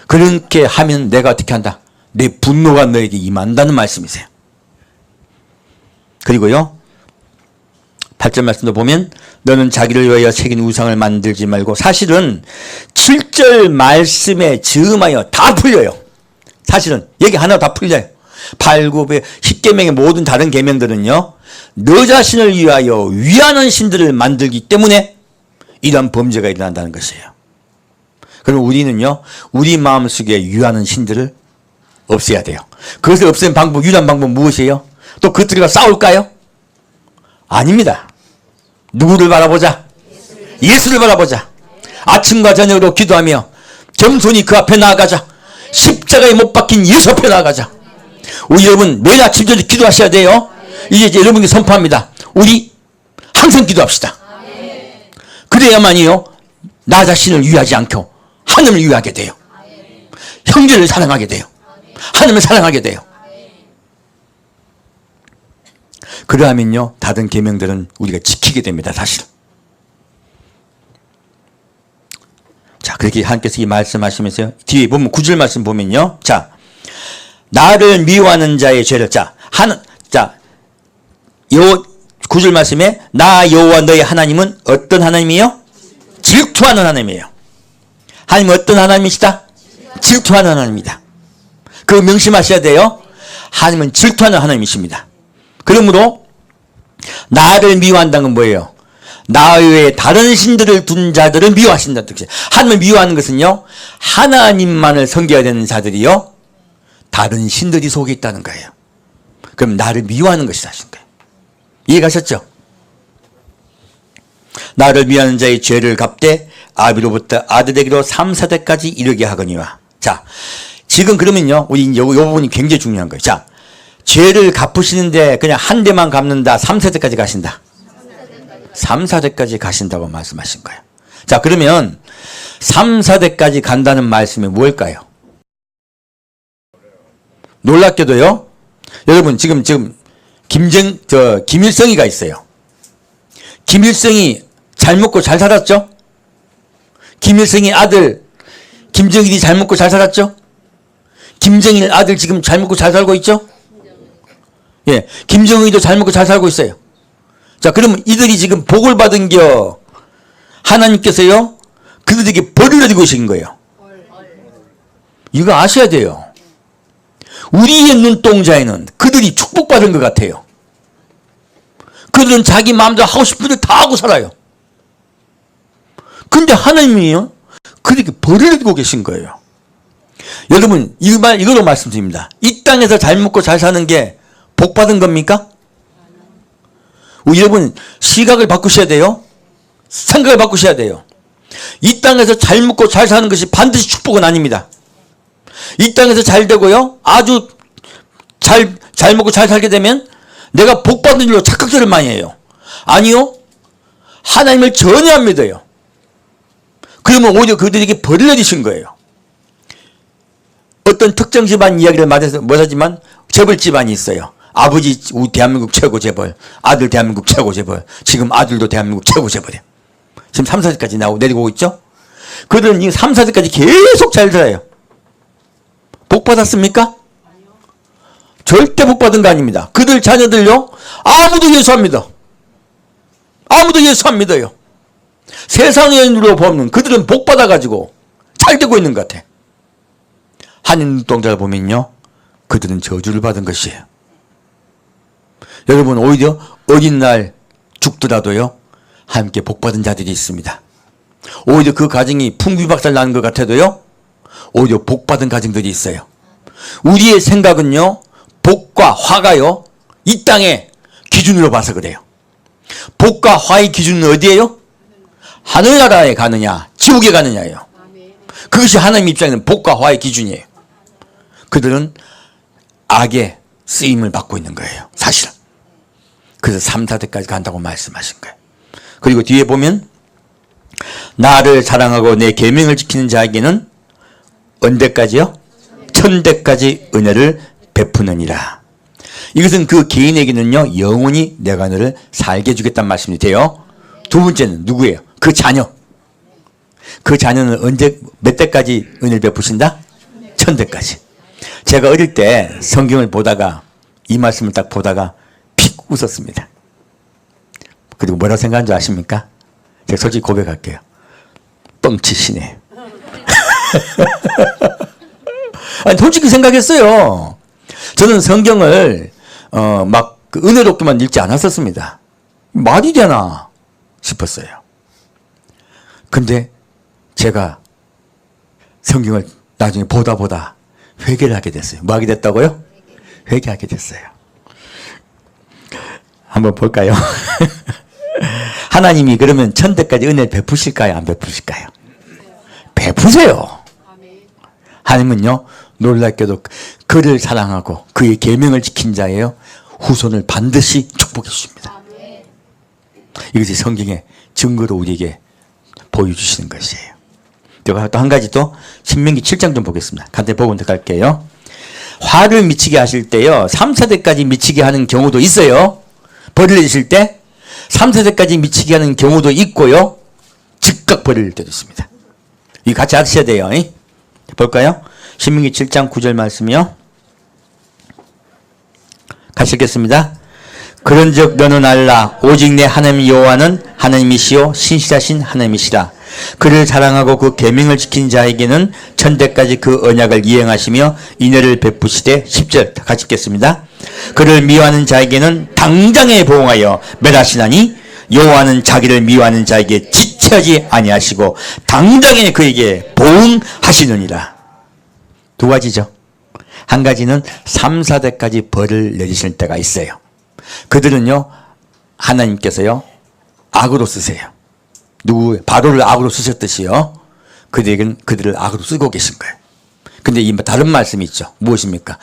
그렇게 하면 내가 어떻게 한다? 내 분노가 너에게 임한다는 말씀이세요. 그리고요, 8절 말씀도 보면 너는 자기를 위하여 새긴 우상을 만들지 말고, 사실은 7절 말씀에 즈음하여 다 풀려요. 사실은 여기 하나 다 풀려요. 8, 9, 10계명의 모든 다른 계명들은요, 너 자신을 위하여 위하는 신들을 만들기 때문에 이런 범죄가 일어난다는 것이에요. 그럼 우리는요, 우리 마음속에 유하는 신들을 없애야 돼요. 그것을 없애는 방법, 유일한 방법 무엇이에요? 또 그들과 싸울까요? 아닙니다. 누구를 바라보자? 예수를 바라보자. 아침과 저녁으로 기도하며 겸손히 그 앞에 나아가자. 십자가에 못 박힌 예수 앞에 나아가자. 우리 여러분 매일 아침 저녁 기도하셔야 돼요. 이제 여러분께 선포합니다. 우리 항상 기도합시다. 그래야만이요, 나 자신을 위하지 않고 하나님을 위하게 돼요. 형제를 사랑하게 돼요. 하나님을 사랑하게 돼요. 그러하면요, 다른 계명들은 우리가 지키게 됩니다. 사실. 자, 그렇게 하나님께서 이 말씀하시면서요, 뒤에 보면 9절 말씀 보면요, 자, 나를 미워하는 자의 죄를, 요 9절 말씀에 나 여호와 너의 하나님은 어떤 하나님이에요? 질투하는 하나님이에요. 하나님은 어떤 하나님이시다? 질투하는 하나님입니다. 그거 명심하셔야 돼요. 하나님은 질투하는 하나님이십니다. 그러므로 나를 미워한다는 건 뭐예요? 나 외에 다른 신들을 둔 자들을 미워하신다는 뜻이에요. 하나님을 미워하는 것은요, 하나님만을 섬겨야 되는 자들이요, 다른 신들이 속에 있다는 거예요. 그럼 나를 미워하는 것이다 하신 거예요. 이해가셨죠? 나를 미워하는 자의 죄를 갚되 아비로부터 아들에게로 3, 4대까지 이르게 하거니와. 자, 지금 그러면요, 우리 요 부분이 굉장히 중요한 거예요. 자, 죄를 갚으시는데 그냥 한 대만 갚는다, 3, 4대까지 가신다. 3, 4대까지 가신다고 말씀하신 거예요. 자, 그러면 3, 4대까지 간다는 말씀이 뭘까요? 놀랍게도요, 여러분 지금 김일성이가 있어요. 김일성이 잘 먹고 잘 살았죠? 김일성이 아들 김정일이 잘 먹고 잘 살았죠? 김정일 아들 지금 잘 먹고 잘 살고 있죠? 예, 김정일도 잘 먹고 잘 살고 있어요. 자, 그러면 이들이 지금 복을 받은 겨 하나님께서요, 그들에게 벌을 내리고 계신 거예요. 이거 아셔야 돼요. 우리의 눈동자에는 그들이 축복받은 것 같아요. 그들은 자기 마음대로 하고 싶은 일 다 하고 살아요. 근데 하나님이요, 그들에게 벌을 내리고 계신 거예요. 여러분, 이걸로 말씀드립니다. 이 땅에서 잘 먹고 잘 사는 게 복받은 겁니까? 여러분, 시각을 바꾸셔야 돼요. 생각을 바꾸셔야 돼요. 이 땅에서 잘 먹고 잘 사는 것이 반드시 축복은 아닙니다. 이 땅에서 잘 되고요, 아주 잘 먹고 잘 살게 되면 내가 복받은 일로 착각들을 많이 해요. 아니요, 하나님을 전혀 안 믿어요. 그러면 오히려 그들에게 벌을 내리신 거예요. 어떤 특정 집안 이야기를 말해서 못하지만 재벌 집안이 있어요. 아버지 우리 대한민국 최고 재벌, 아들 대한민국 최고 재벌, 지금 아들도 대한민국 최고 재벌이에요. 지금 3, 4세까지 나오고 내리고 있죠. 그들은 이 3, 4세까지 계속 잘 살아요. 복 받았습니까? 절대 복 받은 거 아닙니다. 그들 자녀들요, 아무도 예수 안 믿어. 아무도 예수 안 믿어요. 세상의 눈으로 보면 그들은 복 받아가지고 잘 되고 있는 것 같아. 하나님 눈동자를 보면요, 그들은 저주를 받은 것이에요. 여러분, 오히려 어린 날 죽더라도요, 함께 복 받은 자들이 있습니다. 오히려 그 가정이 풍비박살 나는 것 같아도요, 오히려 복 받은 가정들이 있어요. 우리의 생각은요, 복과 화가요, 이 땅의 기준으로 봐서 그래요. 복과 화의 기준은 어디예요? 하늘나라에 가느냐, 지옥에 가느냐예요. 그것이 하나님 입장에는 복과 화의 기준이에요. 그들은 악의 쓰임을 받고 있는 거예요, 사실은. 그래서 3, 4대까지 간다고 말씀하신 거예요. 그리고 뒤에 보면 나를 사랑하고 내 계명을 지키는 자에게는 언제까지요? 1000대까지 은혜를 베푸느니라. 이것은 그 개인에게는요, 영원히 내가 너를 살게 해주겠다는 말씀이 돼요. 두 번째는 누구예요? 그 자녀. 그 자녀는 언제, 몇 대까지 은혜를 베푸신다? 1000대까지. 제가 어릴 때 성경을 보다가 이 말씀을 딱 보다가 픽 웃었습니다. 그리고 뭐라고 생각한 줄 아십니까? 제가 솔직히 고백할게요. 뻥치시네. 아니, 솔직히 생각했어요. 저는 성경을 그 은혜롭게만 읽지 않았었습니다. 말이 되나 싶었어요. 근데 제가 성경을 나중에 보다 회개를 하게 됐어요. 뭐 하게 됐다고요? 회개하게 됐어요. 한번 볼까요? 하나님이 그러면 천대까지 은혜를 베푸실까요? 안 베푸실까요? 베푸세요. 하나님은요, 놀랍게도 그를 사랑하고 그의 계명을 지킨 자예요, 후손을 반드시 축복해 주십니다. 이것이 성경의 증거로 우리에게 보여주시는 것이에요. 또 한 가지 또 신명기 7장 좀 보겠습니다. 간단히 보고 갈게요. 화를 미치게 하실 때요, 3, 4대까지 미치게 하는 경우도 있어요. 벌을 내리실 때 3, 4대까지 미치게 하는 경우도 있고요, 즉각 벌을 낼 때도 있습니다. 이거 같이 아셔야 돼요. 볼까요? 신명기 7장 9절 말씀이요. 같이 읽겠습니다. 그런즉 너는 알라, 오직 내 하나님 여호와는 하나님이시요 신실하신 하나님이시라. 그를 사랑하고 그 계명을 지킨 자에게는 천대까지 그 언약을 이행하시며 인애를 베푸시되. 10절 같이 읽겠습니다. 그를 미워하는 자에게는 당장에 보응하여 멸하시나니 여호와는 자기를 미워하는 자에게 지체하지 아니하시고 당장에 그에게 보응하시느니라. 두 가지죠. 한 가지는 3, 4대까지 벌을 내리실 때가 있어요. 그들은요, 하나님께서요, 악으로 쓰세요. 바로를 악으로 쓰셨듯이요, 그들에게는 그들을 악으로 쓰고 계신 거예요. 근데 이 다른 말씀이 있죠. 무엇입니까?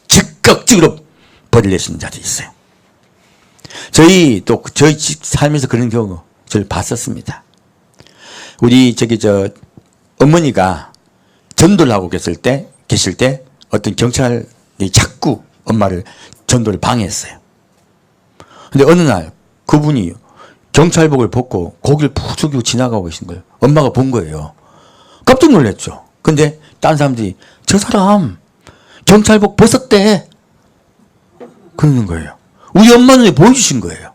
즉각적으로 벌을 내시는 자도 있어요. 저희 삶에서 그런 경우 저를 봤었습니다. 우리 어머니가 전도를 하고 계실 때 어떤 경찰이 자꾸 엄마를 전도를 방해했어요. 근데 어느 날 그분이 경찰복을 벗고 고개를 푹 숙이고 지나가고 계신 거예요. 엄마가 본 거예요. 깜짝 놀랐죠. 근데 다른 사람들이 저 사람 경찰복 벗었대 그러는 거예요. 우리 엄마는 보여주신 거예요.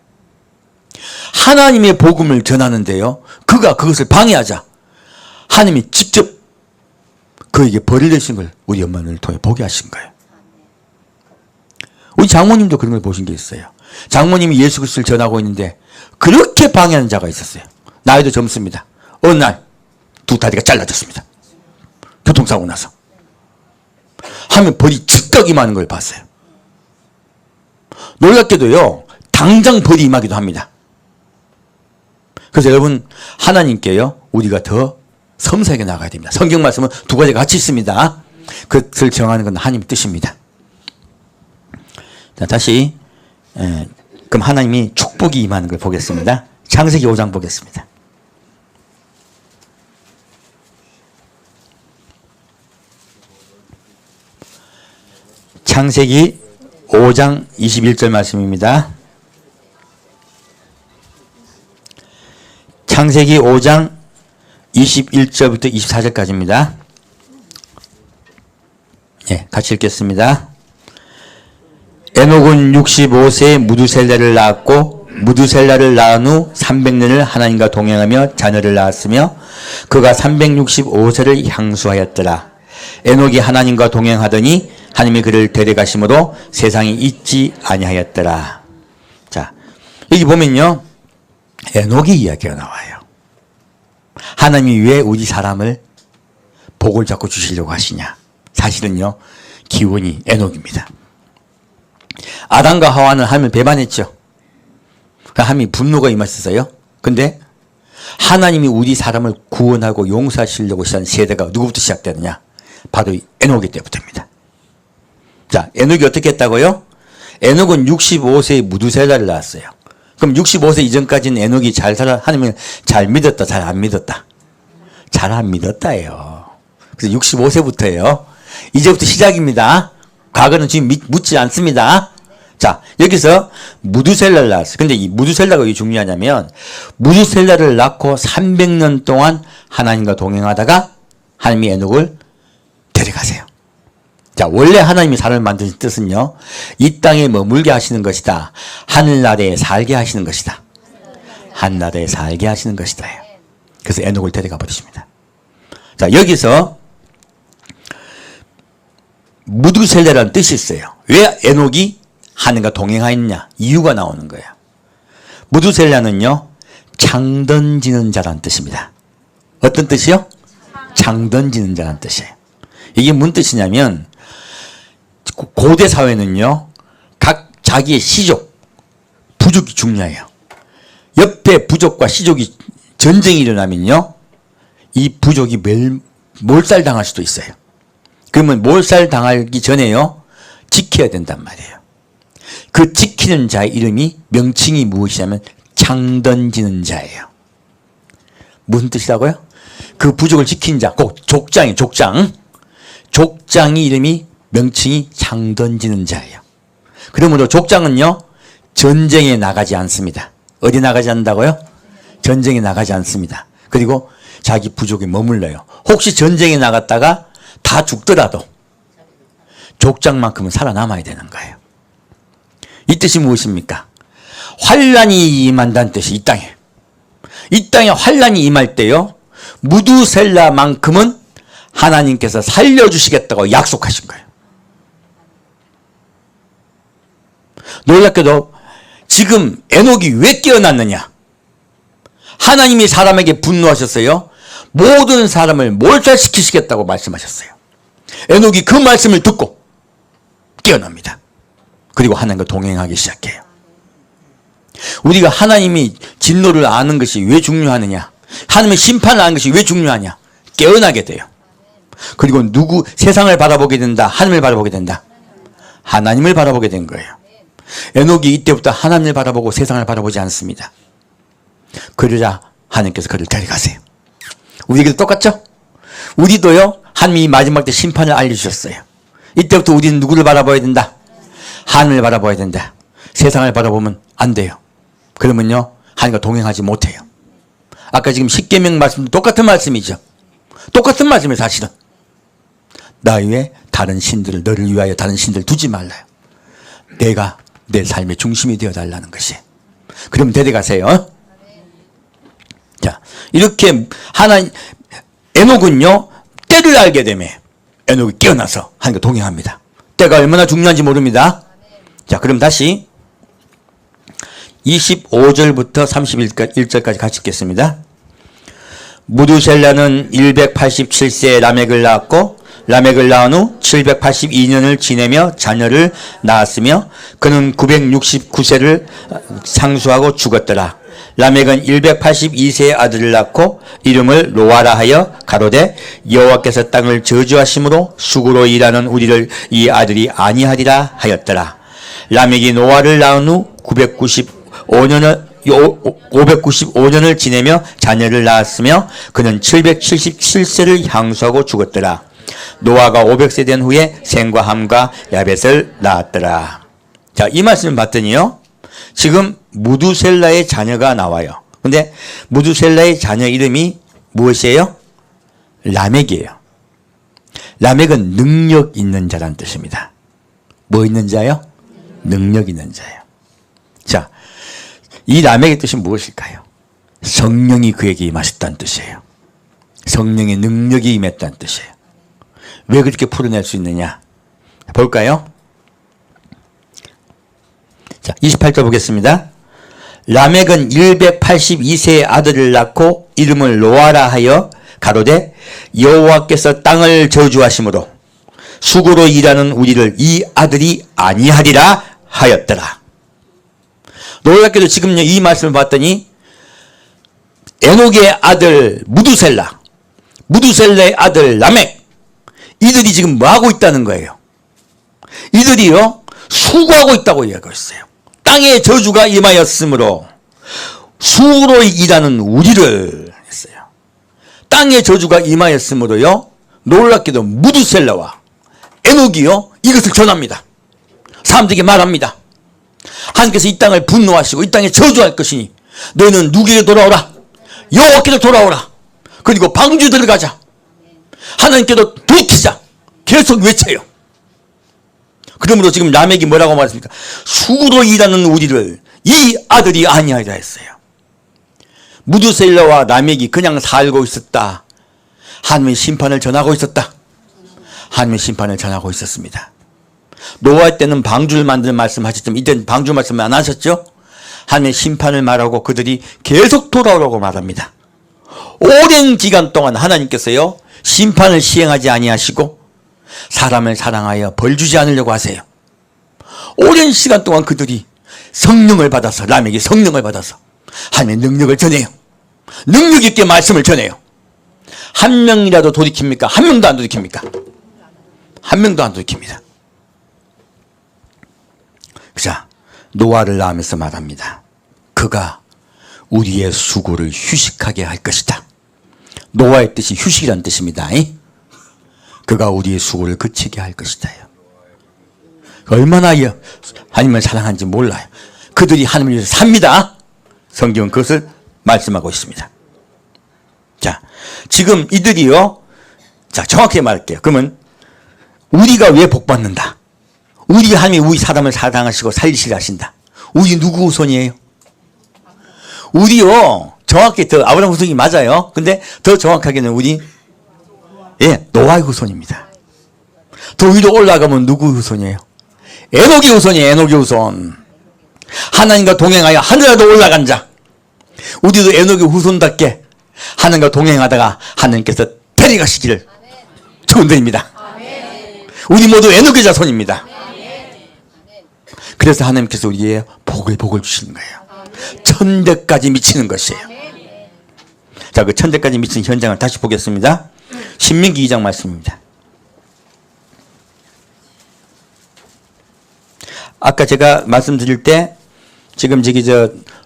하나님의 복음을 전하는데요, 그가 그것을 방해하자 하나님이 직접 그에게 벌을 내신 걸 우리 엄마를 통해 보게 하신 거예요. 우리 장모님도 그런 걸 보신 게 있어요. 장모님이 예수 그리스도를 전하고 있는데 그렇게 방해하는 자가 있었어요. 나이도 젊습니다. 어느 날 두 다리가 잘라졌습니다. 교통사고 나서. 하면 벌이 즉각 임하는 걸 봤어요. 놀랍게도요, 당장 벌이 임하기도 합니다. 그래서 여러분, 하나님께요, 우리가 더 섬세하게 나가야 됩니다. 성경 말씀은 두 가지가 같이 있습니다. 그것을 정하는 건 하나님의 뜻입니다. 자, 다시 그럼 하나님이 축복이 임하는 걸 보겠습니다. 창세기 5장 보겠습니다. 창세기 5장 21절 말씀입니다. 창세기 5장 21절부터 24절까지입니다. 예, 같이 읽겠습니다. 에녹은 65세에 무두셀라를 낳았고 무두셀라를 낳은 후 300년을 하나님과 동행하며 자녀를 낳았으며 그가 365세를 향수하였더라. 에녹이 하나님과 동행하더니 하나님이 그를 데려가심으로 세상이 잊지 아니하였더라. 자, 여기 보면요, 에녹의 이야기가 나와요. 하나님이 왜 우리 사람을 복을 자꾸 주시려고 하시냐? 사실은요, 기원이 에녹입니다. 아담과 하와는 하나님을 배반했죠. 하나님이 분노가 임하셨어요. 근데 하나님이 우리 사람을 구원하고 용서하시려고 시작한 세대가 누구부터 시작되느냐? 바로 에녹이 때부터입니다. 자, 에녹이 어떻게 했다고요? 에녹은 65세에 무두셀라를 낳았어요. 그럼 65세 이전까지는 에녹이 잘 살아, 하나님을 잘 믿었다, 잘 안 믿었다? 잘 안 믿었다예요. 그래서 65세부터예요. 이제부터 시작입니다. 과거는 지금 묻지 않습니다. 자, 여기서 무두셀라를 낳았어요. 근데 이 무두셀라가 왜 중요하냐면, 무두셀라를 낳고 300년 동안 하나님과 동행하다가 하나님이 에녹을 데려가세요. 자, 원래 하나님이 사람을 만드신 뜻은요, 이 땅에 머물게 하시는 것이다. 하늘나라에 살게 하시는 것이다. 하늘나라에 살게 하시는 것이다. 그래서 에녹을 데려가 버리십니다. 자, 여기서 무두셀라라는 뜻이 있어요. 왜 에녹이 하나님과 동행하였냐? 이유가 나오는 거예요. 무두셀라는요, 창 던지는 자라는 뜻입니다. 어떤 뜻이요? 창 던지는 자라는 뜻이에요. 이게 무슨 뜻이냐면 고대 사회는요, 각 자기의 시족, 부족이 중요해요. 옆에 부족과 시족이 전쟁이 일어나면요, 이 부족이 몰살당할 수도 있어요. 그러면 몰살당하기 전에요, 지켜야 된단 말이에요. 그 지키는 자의 이름이, 명칭이 무엇이냐면 창 던지는 자예요. 무슨 뜻이라고요? 그 부족을 지킨 자, 꼭 족장이 족장이 이름이, 명칭이 창 던지는 자예요. 그러므로 족장은요, 전쟁에 나가지 않습니다. 어디 나가지 않는다고요? 전쟁에 나가지 않습니다. 그리고 자기 부족에 머물러요. 혹시 전쟁에 나갔다가 다 죽더라도 족장만큼은 살아남아야 되는 거예요. 이 뜻이 무엇입니까? 환란이 임한다는 뜻이 이 땅에. 이 땅에 환란이 임할 때요, 무두셀라만큼은 하나님께서 살려주시겠다고 약속하신 거예요. 놀랍게도 지금 에녹이 왜 깨어났느냐? 하나님이 사람에게 분노하셨어요. 모든 사람을 몰살시키시겠다고 말씀하셨어요. 에녹이 그 말씀을 듣고 깨어납니다. 그리고 하나님과 동행하기 시작해요. 우리가 하나님이 진노를 아는 것이 왜 중요하느냐? 하나님의 심판을 아는 것이 왜 중요하냐? 깨어나게 돼요. 그리고 세상을 바라보게 된다? 하나님을 바라보게 된다? 하나님을 바라보게 된 거예요. 에녹이 이때부터 하나님을 바라보고 세상을 바라보지 않습니다. 그러자 하나님께서 그를 데려가세요. 우리에게도 똑같죠? 우리도요, 하나님이 마지막 때 심판을 알려주셨어요. 이때부터 우리는 누구를 바라봐야 된다? 하나님을 바라봐야 된다. 세상을 바라보면 안 돼요. 그러면요, 하나님과 동행하지 못해요. 아까 지금 십계명 말씀도 똑같은 말씀이죠. 똑같은 말씀이에요. 사실은 나 외에 다른 신들을, 너를 위하여 다른 신들을 두지 말라요. 내가 내 삶의 중심이 되어달라는 것이. 그럼 데려가세요. 자, 이렇게 에녹은요, 때를 알게 되면 에녹이 깨어나서 하나님과 동행합니다. 때가 얼마나 중요한지 모릅니다. 자, 그럼 다시 25절부터 31절까지 같이 읽겠습니다. 무두셀라는 187세에 라멕을 낳았고, 라멕을 낳은 후 782년을 지내며 자녀를 낳았으며, 그는 969세를 상수하고 죽었더라. 라멕은 182세의 아들을 낳고 이름을 노아라 하여 가로되, 여호와께서 땅을 저주하심으로 수고로 일하는 우리를 이 아들이 아니하리라 하였더라. 라멕이 노아를 낳은 후 595년을 지내며 자녀를 낳았으며, 그는 777세를 향수하고 죽었더라. 노아가 500세 된 후에 셈과 함과 야벳을 낳았더라. 자, 이 말씀을 봤더니요, 지금 무두셀라의 자녀가 나와요. 근데 무두셀라의 자녀 이름이 무엇이에요? 라멕이에요. 라멕은 능력 있는 자라는 뜻입니다. 뭐 있는 자요? 능력 있는 자예요. 자, 이 라멕의 뜻이 무엇일까요? 성령이 그에게 임하셨다는 뜻이에요. 성령의 능력이 임했다는 뜻이에요. 왜 그렇게 풀어낼 수 있느냐? 볼까요? 자, 28절 보겠습니다. 라멕은 182세의 아들을 낳고 이름을 노아라 하여 가로되, 여호와께서 땅을 저주하심으로 수고로 일하는 우리를 이 아들이 아니하리라 하였더라. 놀랍게도 지금 이 말씀을 봤더니 에녹의 아들 무두셀라의 아들 라멕, 이들이 지금 뭐하고 있다는 거예요? 이들이요, 수고하고 있다고 이야기하고 있어요. 땅의 저주가 임하였으므로 수고로 일하는 우리를 했어요. 땅의 저주가 임하였으므로요, 놀랍게도 무두셀라와 에녹이요, 이것을 전합니다. 사람들에게 말합니다. 하나님께서 이 땅을 분노하시고 이 땅에 저주할 것이니 너희는 누구에게 돌아오라? 여호와께로 돌아오라. 그리고 방주 들어가자. 하나님께로 돌이키자. 계속 외쳐요. 그러므로 지금 라멕이 뭐라고 말했습니까? 수고로 일하는 우리를 이 아들이 아니하리라 했어요. 무두셀라와 라멕이 그냥 살고 있었다. 하나님의 심판을 전하고 있었다. 하나님의 심판을 전하고 있었습니다. 노아 때는 방주를 만드는 말씀하셨지만 이때는 방주 말씀 안 하셨죠? 하나님의 심판을 말하고 그들이 계속 돌아오라고 말합니다. 오랜 기간 동안 하나님께서요 심판을 시행하지 아니하시고 사람을 사랑하여 벌 주지 않으려고 하세요. 오랜 시간 동안 그들이 성령을 받아서, 람에게 성령을 받아서 하나님의 능력을 전해요. 능력 있게 말씀을 전해요. 한 명이라도 돌이킵니까? 한 명도 안 돌이킵니까? 한 명도 안 돌이킵니다. 자, 노아를 낳으면서 말합니다. 그가 우리의 수고를 휴식하게 할 것이다. 노아의 뜻이 휴식이라는 뜻입니다. 그가 우리의 수고를 그치게 할 것이다. 얼마나 하나님을 사랑하는지 몰라요. 그들이 하나님을 위해서 삽니다. 성경은 그것을 말씀하고 있습니다. 자, 지금 이들이요, 자, 정확히 말할게요. 그러면 우리가 왜 복받는다? 우리 하나님이 우리 사람을 사랑하시고 살리시려 하신다. 우리 누구 후손이에요? 우리요, 정확히 더 아브라함 후손이 맞아요. 근데 더 정확하게는 우리, 노아의 후손입니다. 더 위로 올라가면 누구 후손이에요? 에녹의 후손이에요. 에녹의 후손. 하나님과 동행하여 하늘에도 올라간 자. 우리도 에녹의 후손답게 하나님과 동행하다가 하나님께서 데려가시기를 축원드립니다. 우리 모두 에녹의 자손입니다. 그래서 하나님께서 우리의 복을 주시는 거예요. 천대까지 미치는 것이에요. 자, 그 천대까지 미치는 현장을 다시 보겠습니다. 신명기 2장 말씀입니다. 아까 제가 말씀드릴 때 지금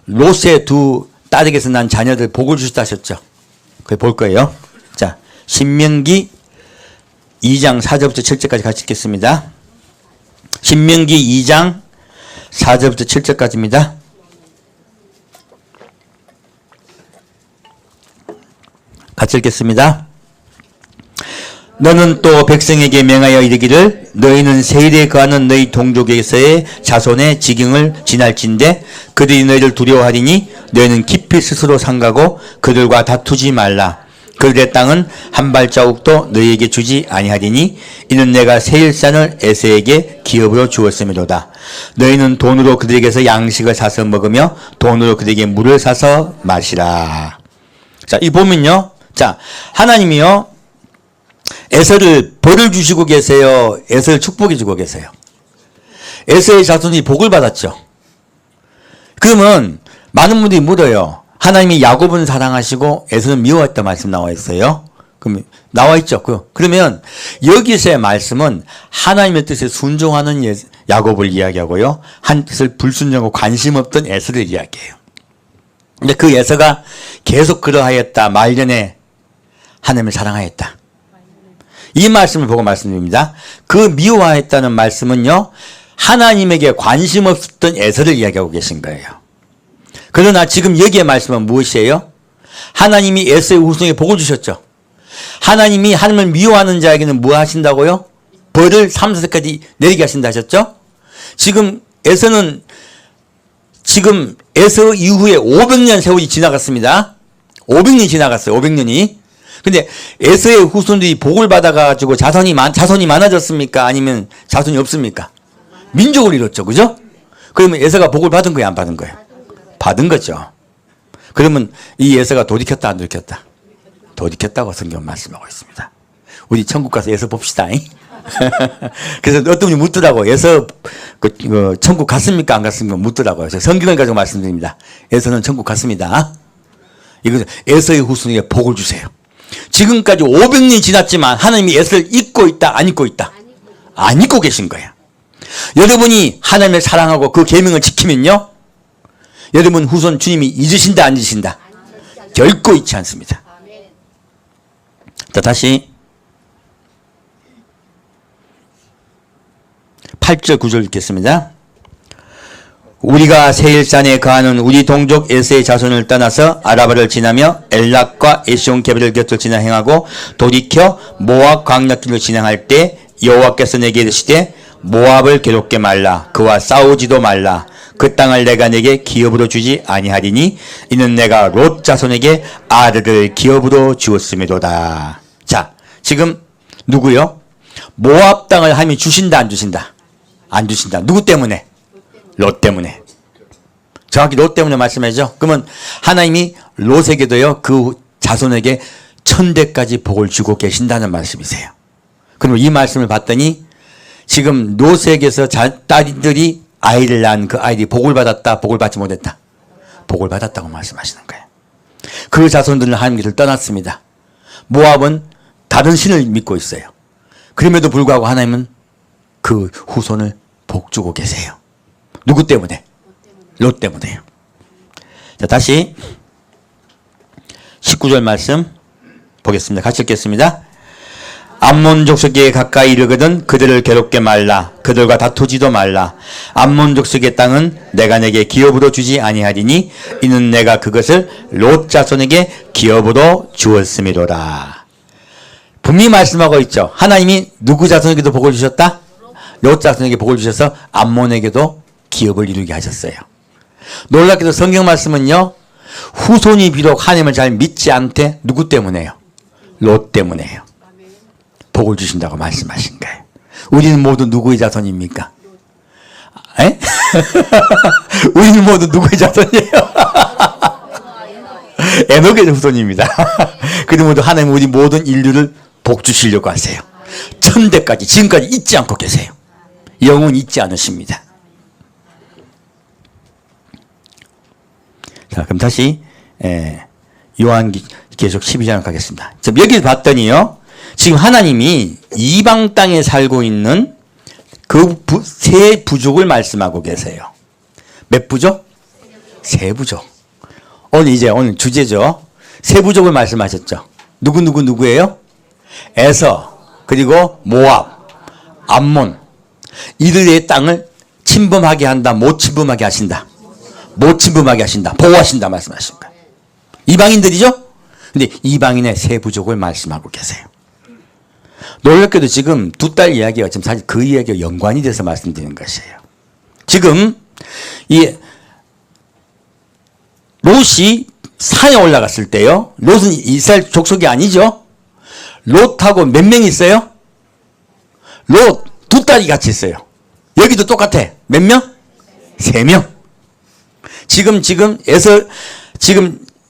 롯의 두 딸에게서 난 자녀들 복을 주셨다 하셨죠. 그걸 볼 거예요. 자, 신명기 2장 4절부터 7절까지 같이 읽겠습니다. 신명기 2장 4절부터 7절까지입니다. 같이 읽겠습니다. 너는 또 백성에게 명하여 이르기를 너희는 세일에 거하는 너희 동족에서의 자손의 지경을 지날진대 그들이 너희를 두려워하리니 너희는 깊이 스스로 삼가고 그들과 다투지 말라. 그들의 땅은 한 발자국도 너희에게 주지 아니하리니 이는 내가 세일산을 에서에게 기업으로 주었음이로다. 너희는 돈으로 그들에게서 양식을 사서 먹으며 돈으로 그들에게 물을 사서 마시라. 자, 이 보면요. 자, 하나님이요. 에서를 벌을 주시고 계세요? 에서를 축복해 주고 계세요? 에서의 자손이 복을 받았죠. 그러면 많은 분들이 물어요. 하나님이 야곱은 사랑하시고 에서는 미워했다 말씀 나와 있어요. 그럼 나와 있죠. 그러면 여기서의 말씀은 하나님의 뜻에 순종하는 야곱을 이야기하고요. 한 뜻을 불순종하고 관심 없던 에서를 이야기해요. 근데 그 에서가 계속 그러하였다. 말년에 하나님을 사랑하였다. 이 말씀을 보고 말씀드립니다. 그 미워하였다는 말씀은요. 하나님에게 관심 없었던 에서를 이야기하고 계신 거예요. 그러나 지금 여기의 말씀은 무엇이에요? 하나님이 에서의 후손에게 복을 주셨죠. 하나님이 하나님을 미워하는 자에게는 뭐 하신다고요? 벌을 3세까지 내리게 하신다 하셨죠? 지금 에서는 지금 에서 이후에 500년 세월이 지나갔습니다. 500년이 지나갔어요. 500년이. 근데 에서의 후손들이 복을 받아가지고 자손이 많아졌습니까? 아니면 자손이 없습니까? 민족을 이뤘죠. 그죠? 그러면 에서가 복을 받은 거예요? 안 받은 거예요? 받은 거죠. 그러면 이 에서가 돌이켰다 안 돌이켰다? 돌이켰다고 성경 말씀하고 있습니다. 우리 천국 가서 에서 봅시다. 그래서 어떤 분이 묻더라고. 에서 천국 갔습니까? 안 갔습니까? 묻더라고요. 성경을 가지고 말씀드립니다. 에서는 천국 갔습니다. 이것은 에서의 후손에게 복을 주세요. 지금까지 500년이 지났지만 하나님이 에서를 잊고 있다? 안 잊고 있다? 안 잊고 계신 거예요. 여러분이 하나님을 사랑하고 그 계명을 지키면요. 여러분 후손 주님이 잊으신다 안 잊으신다? 결코 잊지 않습니다. 자, 다시 8절 9절 읽겠습니다. 우리가 세일산에 거하는 우리 동족 에서의 자손을 떠나서 아라바를 지나며 엘락과 에시온게벨을 곁을 지나 행하고 돌이켜 모압 광야길로 진행할 때 여호와께서 내게 이르시되 모압을 괴롭게 말라. 그와 싸우지도 말라. 그 땅을 내가 내게 기업으로 주지 아니하리니 이는 내가 롯 자손에게 아르를 기업으로 주었음이로다. 자, 지금 누구요? 모압 땅을 하나님이 주신다 안 주신다? 안 주신다. 누구 때문에? 롯 때문에. 정확히 롯 때문에 말씀하죠. 그러면 하나님이 롯에게도요 그 자손에게 천대까지 복을 주고 계신다는 말씀이세요. 그럼 이 말씀을 봤더니 지금 노색에서 딸들이 아이를 낳은 그 아이들이 복을 받았다, 복을 받지 못했다? 복을 받았다고 말씀하시는 거예요. 그 자손들은 하나님께서 떠났습니다. 모압은 다른 신을 믿고 있어요. 그럼에도 불구하고 하나님은 그 후손을 복 주고 계세요. 누구 때문에? 롯 때문에요. 자, 다시 19절 말씀 보겠습니다. 같이 읽겠습니다. 암몬 족속에 가까이 이르거든 그들을 괴롭게 말라. 그들과 다투지도 말라. 암몬 족속의 땅은 내가 내게 기업으로 주지 아니하리니 이는 내가 그것을 롯 자손에게 기업으로 주었음이로라. 분명히 말씀하고 있죠. 하나님이 누구 자손에게도 복을 주셨다? 롯 자손에게 복을 주셔서 암몬에게도 기업을 이루게 하셨어요. 놀랍게도 성경 말씀은요, 후손이 비록 하나님을 잘 믿지 않대 누구 때문에요? 롯 때문에요. 복을 주신다고 말씀하신 거예요. 우리는 모두 누구의 자손입니까? 에? 우리는 모두 누구의 자손이에요? 에녹의 후손입니다. 그리고 모두 하나님 우리 모든 인류를 복 주시려고 하세요. 천대까지 지금까지 잊지 않고 계세요. 영원 잊지 않으십니다. 자, 그럼 다시 요한계시록 12장을 가겠습니다. 지금 여기를 봤더니요, 지금 하나님이 이방 땅에 살고 있는 그 세 부족을 말씀하고 계세요. 몇 부족? 세 부족. 오늘 주제죠. 세 부족을 말씀하셨죠. 누구예요? 에서, 그리고 모압, 암몬. 이들의 땅을 침범하게 한다, 못 침범하게 하신다. 못 침범하게 하신다, 보호하신다 말씀하신 거예요. 이방인들이죠? 근데 이방인의 세 부족을 말씀하고 계세요. 놀랍게도 지금 두 딸 이야기가 지금 사실 그 이야기가 연관이 돼서 말씀드리는 것이에요. 지금 이 롯이 산에 올라갔을 때요, 롯은 이스라엘 족속이 아니죠? 롯하고 몇 명 있어요? 롯 두 딸이 같이 있어요. 여기도 똑같아. 몇 명? 세 명. 지금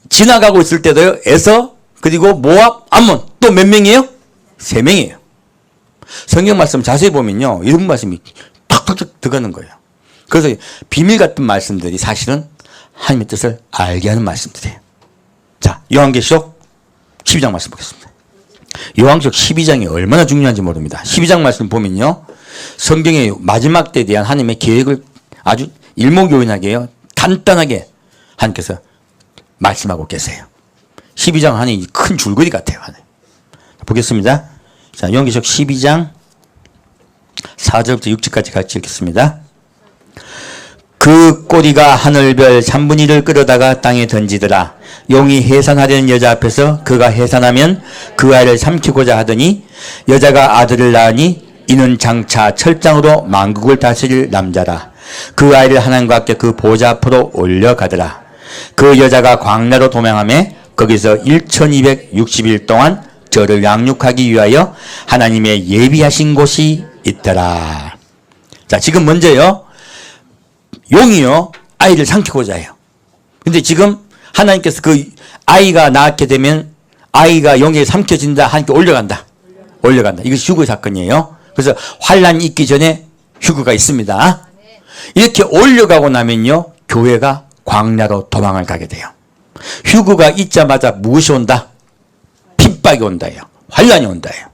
지나가고 있을 때도요, 에서, 그리고 모압, 암몬, 또 몇 명이에요? 세 명이에요. 성경 말씀 자세히 보면요, 이런 말씀이 탁탁탁 들어가는 거예요. 그래서 비밀 같은 말씀들이 사실은 하나님의 뜻을 알게 하는 말씀들이에요. 자, 요한계시록 12장 말씀 보겠습니다. 요한계시록 12장이 얼마나 중요한지 모릅니다. 12장 말씀 보면요, 성경의 마지막 때에 대한 하나님의 계획을 아주 일목요연하게요, 간단하게 하나님께서 말씀하고 계세요. 12장 하나님 큰 줄거리 같아요. 보겠습니다. 자, 요한계시록 12장 4절부터 6절까지 같이 읽겠습니다. 그 꼬리가 하늘별 3분의 1을 끌어다가 땅에 던지더라. 용이 해산하려는 여자 앞에서 그가 해산하면 그 아이를 삼키고자 하더니 여자가 아들을 낳으니 이는 장차 철장으로 만국을 다스릴 남자라. 그 아이를 하나님과 함께 그 보좌 앞으로 올려가더라. 그 여자가 광야로 도망하며 거기서 1260일 동안 저를 양육하기 위하여 하나님의 예비하신 곳이 있더라. 자, 지금 먼저요, 용이요, 아이를 삼키고자 해요. 근데 지금 하나님께서 그 아이가 낳게 되면 아이가 용에 삼켜진다, 하나님께 올려간다. 이것이 휴거의 사건이에요. 그래서 환란이 있기 전에 휴거가 있습니다. 이렇게 올려가고 나면요, 교회가 광야로 도망을 가게 돼요. 휴거가 있자마자 무엇이 온다? 핍박이 온다예요. 환란이 온다예요.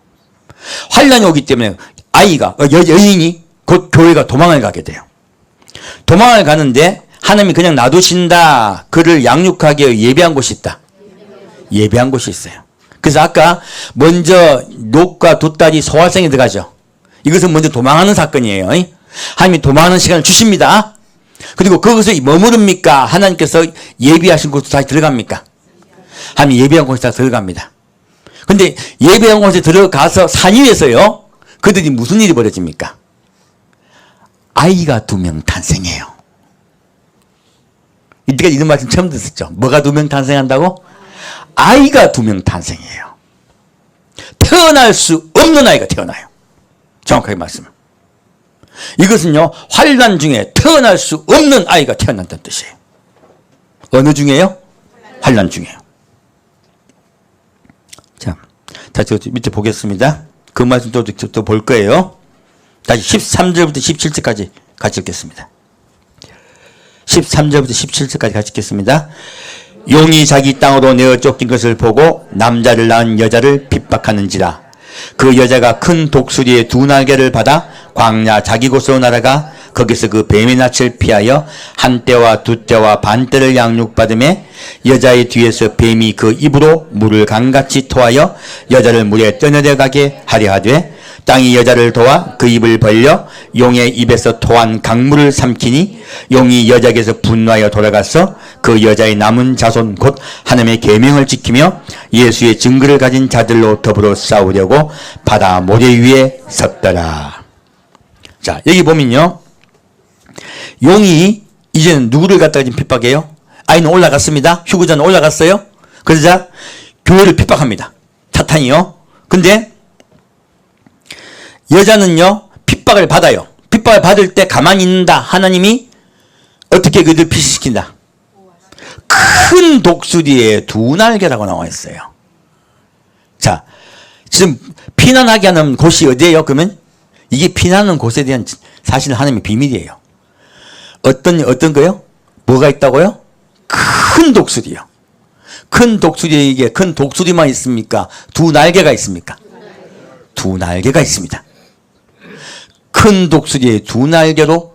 환란이 오기 때문에 아이가, 여인이 곧 교회가 도망을 가게 돼요. 도망을 가는데 하나님이 그냥 놔두신다. 그를 양육하기 위해 예배한 곳이 있다. 예배한 곳이 있어요. 그래서 아까 먼저 롯과 두 딸이 소활성에 들어가죠. 이것은 먼저 도망하는 사건이에요. 하나님이 도망하는 시간을 주십니다. 그리고 그것을 머무릅니까? 하나님께서 예비하신 곳으로 다시 들어갑니까? 하나님 예비한 곳에 다시 들어갑니다. 근데 예비한 곳에 들어가서 산 위에서요, 그들이 무슨 일이 벌어집니까? 아이가 2명 탄생해요. 이때까지 이런 말씀 처음 듣었죠. 뭐가 2명 탄생한다고? 아이가 2명 탄생해요. 태어날 수 없는 아이가 태어나요. 정확하게 말씀. 이것은요, 환란 중에 태어날 수 없는 아이가 태어난다는 뜻이에요. 어느 중에요? 환란 중에요. 자, 다시 밑에 보겠습니다. 그 말씀 또 볼 거예요. 다시 13절부터 17절까지 같이 읽겠습니다. 13절부터 17절까지 같이 읽겠습니다. 용이 자기 땅으로 내어 쫓긴 것을 보고 남자를 낳은 여자를 핍박하는지라. 그 여자가 큰 독수리의 두 날개를 받아 광야 자기 곳으로 날아가 거기서 그 뱀의 낯을 피하여 한 떼와 두 떼와 반 떼를 양육받으며 여자의 뒤에서 뱀이 그 입으로 물을 강같이 토하여 여자를 물에 떠내려가게 하려 하되 땅이 여자를 도와 그 입을 벌려 용의 입에서 토한 강물을 삼키니 용이 여자에게서 분노하여 돌아가서 그 여자의 남은 자손 곧 하나님의 계명을 지키며 예수의 증거를 가진 자들로 더불어 싸우려고 바다 모래 위에 섰더라. 자, 여기 보면요, 용이 이제는 누구를 갖다가 지금 핍박해요? 아이는 올라갔습니다. 휴거자는 올라갔어요. 그러자 교회를 핍박합니다. 사탄이요. 근데 여자는요, 핍박을 받아요. 핍박을 받을 때 가만히 있는다. 하나님이 어떻게 그들 피시킨다? 큰 독수리의 두 날개라고 나와 있어요. 자, 지금 피난하게 하는 곳이 어디예요? 그러면 이게 피난하는 곳에 대한 사실 하나님의 비밀이에요. 어떤 거요? 뭐가 있다고요? 큰 독수리요. 큰 독수리에게 큰 독수리만 있습니까? 두 날개가 있습니까? 두 날개가 있습니다. 큰 독수리의 두 날개로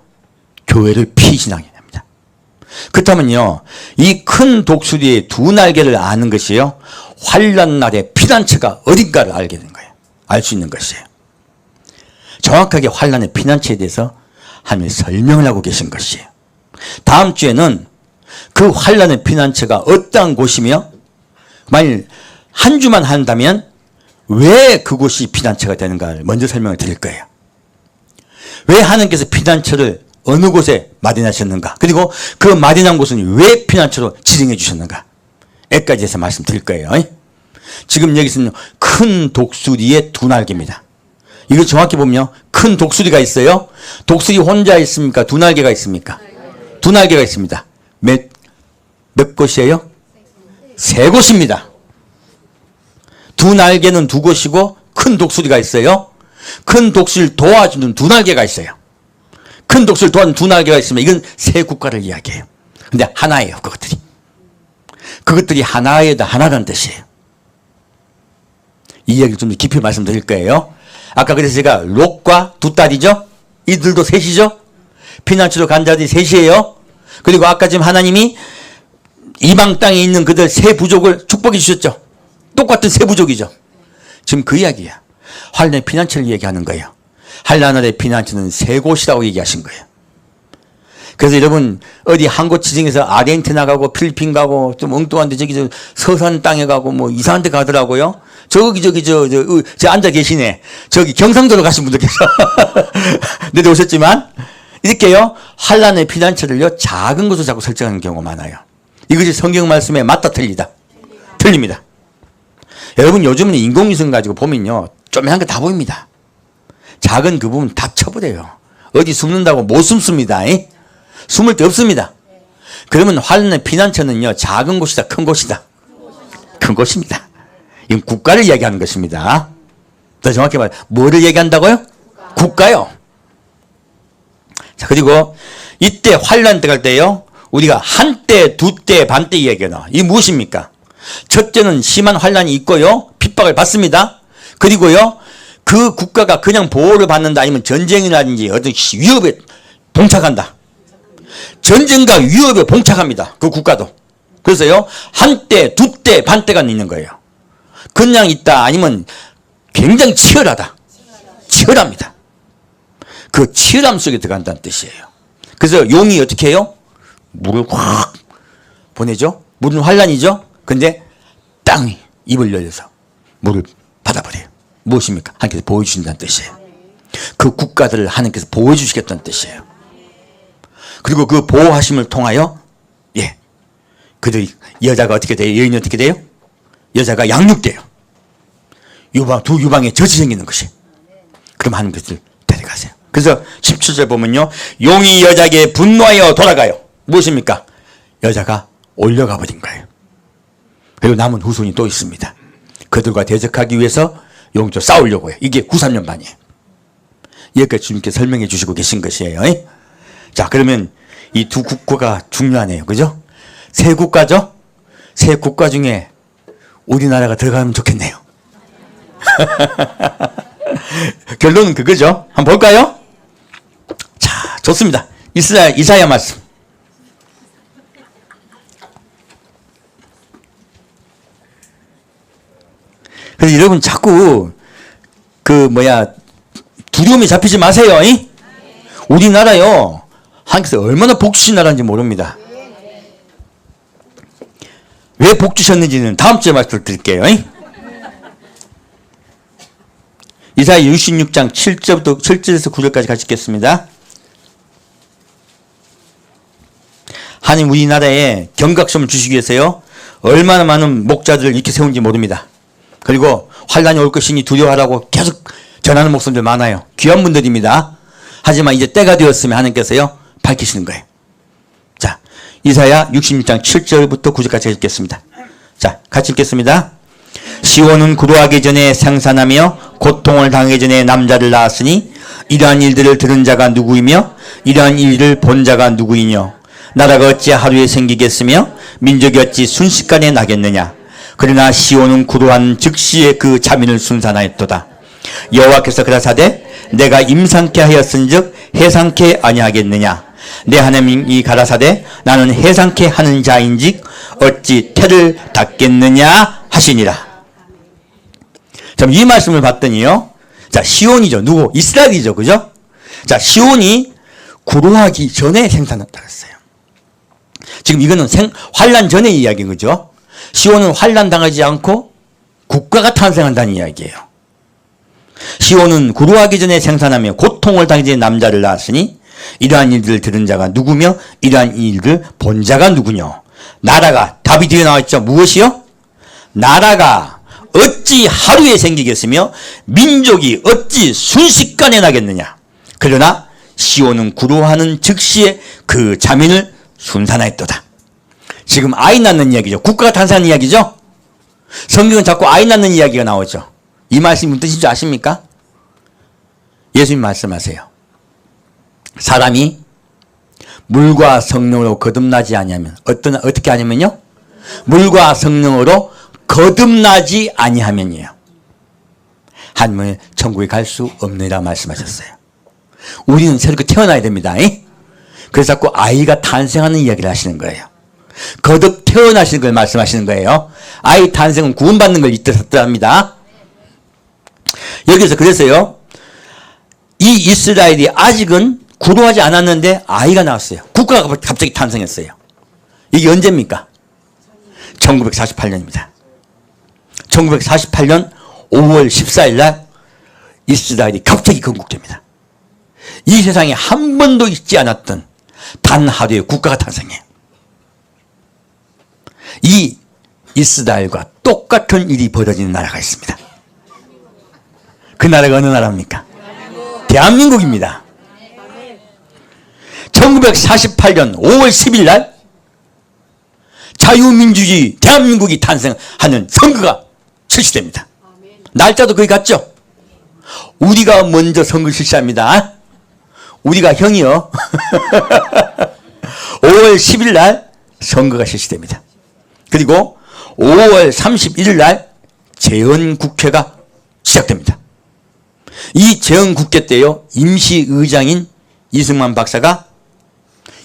교회를 피신하게 됩니다. 그렇다면요, 이 큰 독수리의 두 날개를 아는 것이요, 환난 날의 피난처가 어딘가를 알게 된 거예요. 알 수 있는 것이에요. 정확하게 환난의 피난처에 대해서 하나님이 설명을 하고 계신 것이에요. 다음 주에는 그 환난의 피난처가 어떠한 곳이며, 만일 한 주만 한다면 왜 그곳이 피난처가 되는가를 먼저 설명을 드릴 거예요. 왜 하나님께서 피난처를 어느 곳에 마련하셨는가, 그리고 그 마련한 곳은 왜 피난처로 지정해 주셨는가, 에까지 해서 말씀드릴 거예요. 지금 여기서는 큰 독수리의 두 날개입니다. 이거 정확히 보면요, 큰 독수리가 있어요. 독수리 혼자 있습니까? 두 날개가 있습니까? 두 날개가 있습니다. 몇 곳이에요? 세 곳입니다. 두 날개는 두 곳이고 큰 독수리가 있어요. 큰 독수리를 도와주는 두 날개가 있어요. 큰 독수리를 도와주는 두 날개가 있으면 이건 세 국가를 이야기해요. 근데 하나예요, 그것들이. 그것들이 하나라는 뜻이에요. 이 이야기를 좀 깊이 말씀드릴 거예요. 아까 그래서 제가 롯과 두 딸이죠? 이들도 셋이죠? 피난처로 간 자들이 셋이에요. 그리고 아까 지금 하나님이 이방 땅에 있는 그들 세 부족을 축복해 주셨죠? 똑같은 세 부족이죠? 지금 그 이야기야. 환난의 피난처를 얘기하는 거예요. 환난의 피난처는 세 곳이라고 얘기하신 거예요. 그래서 여러분, 어디 한 곳 지정해서 아르헨티나 가고 필리핀 가고 좀 엉뚱한데 저기 저 서산 땅에 가고 뭐 이상한 데 가더라고요. 저기 저 앉아 계시네. 저기 경상도로 가신 분들 계셔. 내도 오셨지만 이렇게요, 환난의 피난처를요 작은 곳으로 자꾸 설정하는 경우가 많아요. 이것이 성경 말씀에 맞다 틀리다? 틀립니다. 여러분, 요즘은 인공위성 가지고 보면요, 쪼매한 거 다 보입니다. 작은 그 부분 다 쳐버려요. 어디 숨는다고 못 숨습니다. 숨을 데 없습니다. 그러면 환난의 피난처는요, 작은 곳이다, 큰 곳이다? 큰 곳입니다. 이건 국가를 이야기하는 것입니다. 더 정확히 말해, 뭐를 얘기한다고요? 국가요. 자, 그리고 이때 환난 들어갈 때요, 우리가 한 때, 두 때, 반 때 이야기가 나와. 이게 무엇입니까? 첫째는 심한 환난이 있고요, 핍박을 받습니다. 그리고요, 그 국가가 그냥 보호를 받는다, 아니면 전쟁이라든지 어떤 위협에 봉착한다. 전쟁과 위협에 봉착합니다. 그 국가도. 그래서요, 한 때, 두 때, 반 때가 있는 거예요. 그냥 있다, 아니면 굉장히 치열하다. 치열합니다. 그 치열함 속에 들어간다는 뜻이에요. 그래서 용이 어떻게 해요? 물을 확 보내죠. 물은 환란이죠. 근데 땅이 입을 열려서 물을 받아버려요. 무엇입니까? 하나님께서 보여주신다는 뜻이에요. 그 국가들을 하나님께서 보호해주시겠다는 뜻이에요. 그리고 그 보호하심을 통하여, 예, 그들이, 여자가 어떻게 돼요? 여인이 어떻게 돼요? 여자가 양육돼요. 두 유방에 젖이 생기는 것이. 그럼 하나님께서 데려가세요. 그래서 17절 보면요, 용이 여자에게 분노하여 돌아가요. 무엇입니까? 여자가 올려가 버린 거예요. 그리고 남은 후손이 또 있습니다. 그들과 대적하기 위해서 영적 싸우려고 해요. 이게 93년 반이에요. 여기까지 주님께 설명해 주시고 계신 것이에요. 자, 그러면 이 두 국가가 중요하네요. 그죠? 세 국가죠? 세 국가 중에 우리나라가 들어가면 좋겠네요. 결론은 그거죠. 한번 볼까요? 자, 좋습니다. 이사야 말씀. 그래서 여러분 자꾸 두려움에 잡히지 마세요. 우리나라요, 하나님께서 얼마나 복 주신 나라인지 모릅니다. 왜 복 주셨는지는 다음 주에 말씀드릴게요. 이사야 66장 7절에서 9절까지 같이 읽겠습니다. 하나님 우리나라에 경각심을 주시기 위해서요, 얼마나 많은 목자들을 이렇게 세운지 모릅니다. 그리고 환란이 올 것이니 두려워하라고 계속 전하는 목소리들 많아요. 귀한 분들입니다. 하지만 이제 때가 되었으면 하나님께서요 밝히시는 거예요. 자, 이사야 66장 7절부터 9절까지 읽겠습니다. 자, 같이 읽겠습니다. 시온은 구루하기 전에 생산하며 고통을 당하기 전에 남자를 낳았으니 이러한 일들을 들은 자가 누구이며 이러한 일을 본 자가 누구이뇨. 나라가 어찌 하루에 생기겠으며 민족이 어찌 순식간에 나겠느냐. 그러나 시온은 구루한 즉시에 그 자민을 순산하였도다. 여호와께서 가라사대 내가 임상케 하였은즉 해상케 아니하겠느냐. 내 하나님이 가라사대 나는 해상케 하는 자인즉 어찌 태를 닫겠느냐 하시니라. 자, 이 말씀을 봤더니요, 자, 시온이죠. 누구? 이스라엘이죠. 그죠? 자, 시온이 구루하기 전에 생산했다 했어요. 지금 이거는 환란 전의 이야기인 거죠. 시온은 환란 당하지 않고 국가가 탄생한다는 이야기예요. 시온은 구루하기 전에 생산하며 고통을 당하기 전에 남자를 낳았으니 이러한 일들을 들은 자가 누구며 이러한 일을 본 자가 누구뇨. 나라가, 답이 뒤에 나와있죠. 무엇이요? 나라가 어찌 하루에 생기겠으며 민족이 어찌 순식간에 나겠느냐. 그러나 시온은 구루하는 즉시에 그 자민을 순산하였도다. 지금 아이 낳는 이야기죠. 국가가 탄생하는 이야기죠. 성경은 자꾸 아이 낳는 이야기가 나오죠. 이 말씀이 무슨 뜻인지 아십니까? 예수님 말씀하세요. 사람이 물과 성령으로 거듭나지 아니하면 어떻게 하냐면요, 물과 성령으로 거듭나지 아니하면이에요, 하나님은 천국에 갈 수 없느니라 말씀하셨어요. 우리는 새롭게 태어나야 됩니다. 그래서 자꾸 아이가 탄생하는 이야기를 하시는 거예요. 거듭 태어나시는 걸 말씀하시는 거예요. 아이 탄생은 구원받는 걸 뜻합니다. 여기서 그래서요, 이 이스라엘이 아직은 구루하지 않았는데 아이가 나왔어요. 국가가 갑자기 탄생했어요. 이게 언제입니까? 1948년입니다. 1948년 5월 14일 날 이스라엘이 갑자기 건국됩니다. 이 세상에 한 번도 있지 않았던 단 하루의 국가가 탄생해요. 이 이스라엘과 똑같은 일이 벌어지는 나라가 있습니다. 그 나라가 어느 나라입니까? 대한민국입니다. 1948년 5월 10일 날 자유민주주의 대한민국이 탄생하는 선거가 실시됩니다. 날짜도 거기 갔죠? 우리가 먼저 선거 실시합니다. 우리가 형이요. 5월 10일 날 선거가 실시됩니다. 그리고 5월 31일 날 재헌국회가 시작됩니다. 이 재헌국회 때요, 임시의장인 이승만 박사가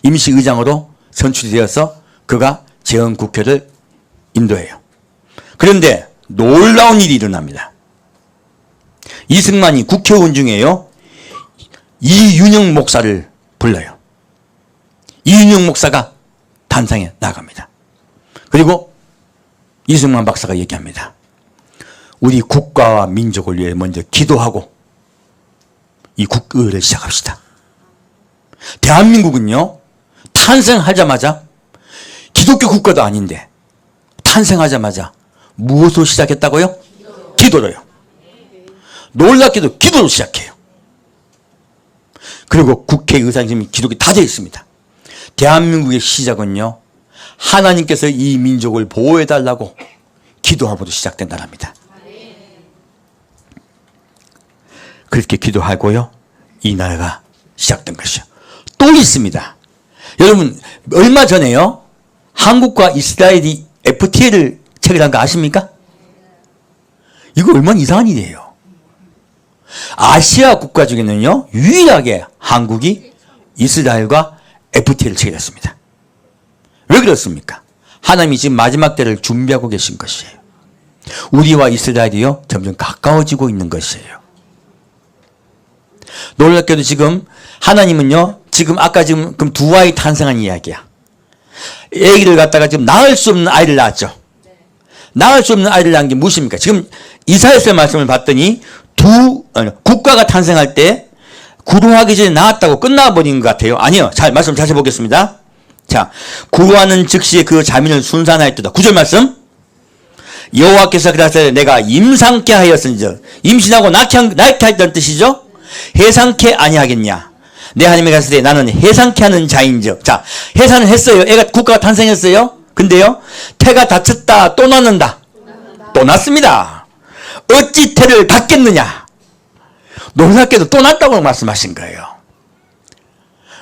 임시의장으로 선출이 되어서 그가 재헌국회를 인도해요. 그런데 놀라운 일이 일어납니다. 이승만이 국회의원 중에요, 이윤영 목사를 불러요. 이윤영 목사가 탄생해 나갑니다. 그리고 이승만 박사가 얘기합니다. 우리 국가와 민족을 위해 먼저 기도하고 이 국의회를 시작합시다. 대한민국은요, 탄생하자마자 기독교 국가도 아닌데 탄생하자마자 무엇으로 시작했다고요? 기도로요. 놀랍게도 기도로 시작해요. 그리고 국회의사님이 기독교 다 되어 있습니다. 대한민국의 시작은요, 하나님께서 이 민족을 보호해달라고 기도함으로 시작된 나라입니다. 그렇게 기도하고요. 이 나라가 시작된 것이요. 또 있습니다. 여러분 얼마 전에요. 한국과 이스라엘이 FTA를 체결한 거 아십니까? 이거 얼마나 이상한 일이에요. 아시아 국가 중에는요. 유일하게 한국이 이스라엘과 FTA를 체결했습니다. 왜 그렇습니까? 하나님이 지금 마지막 때를 준비하고 계신 것이에요. 우리와 이스라엘이요. 점점 가까워지고 있는 것이에요. 놀랍게도 지금 하나님은요. 지금 아까 지금 두 아이 탄생한 이야기야. 아기를 갖다가 지금 낳을 수 없는 아이를 낳았죠. 낳을 수 없는 아이를 낳은 게 무엇입니까? 지금 이사야서의 말씀을 봤더니 국가가 탄생할 때 구루하기 전에 낳았다고 끝나버린 것 같아요. 아니요. 말씀 다시 보겠습니다. 자, 구루하는 즉시 그 자민을 순산하였도다. 9절 말씀. 여호와께서 그러사되 내가 임상케 하였은즉, 임신하고 낳게 하였다는 뜻이죠. 해상케 아니하겠냐. 내 하나님의 가시되 나는 해상케 하는 자인즉. 자, 해산을 했어요. 애가 국가가 탄생했어요. 근데요, 태가 다쳤다 또 낳는다. 또 낳습니다. 어찌 태를 닫겠느냐. 놀랍게도 또 낳았다고 말씀하신 거예요.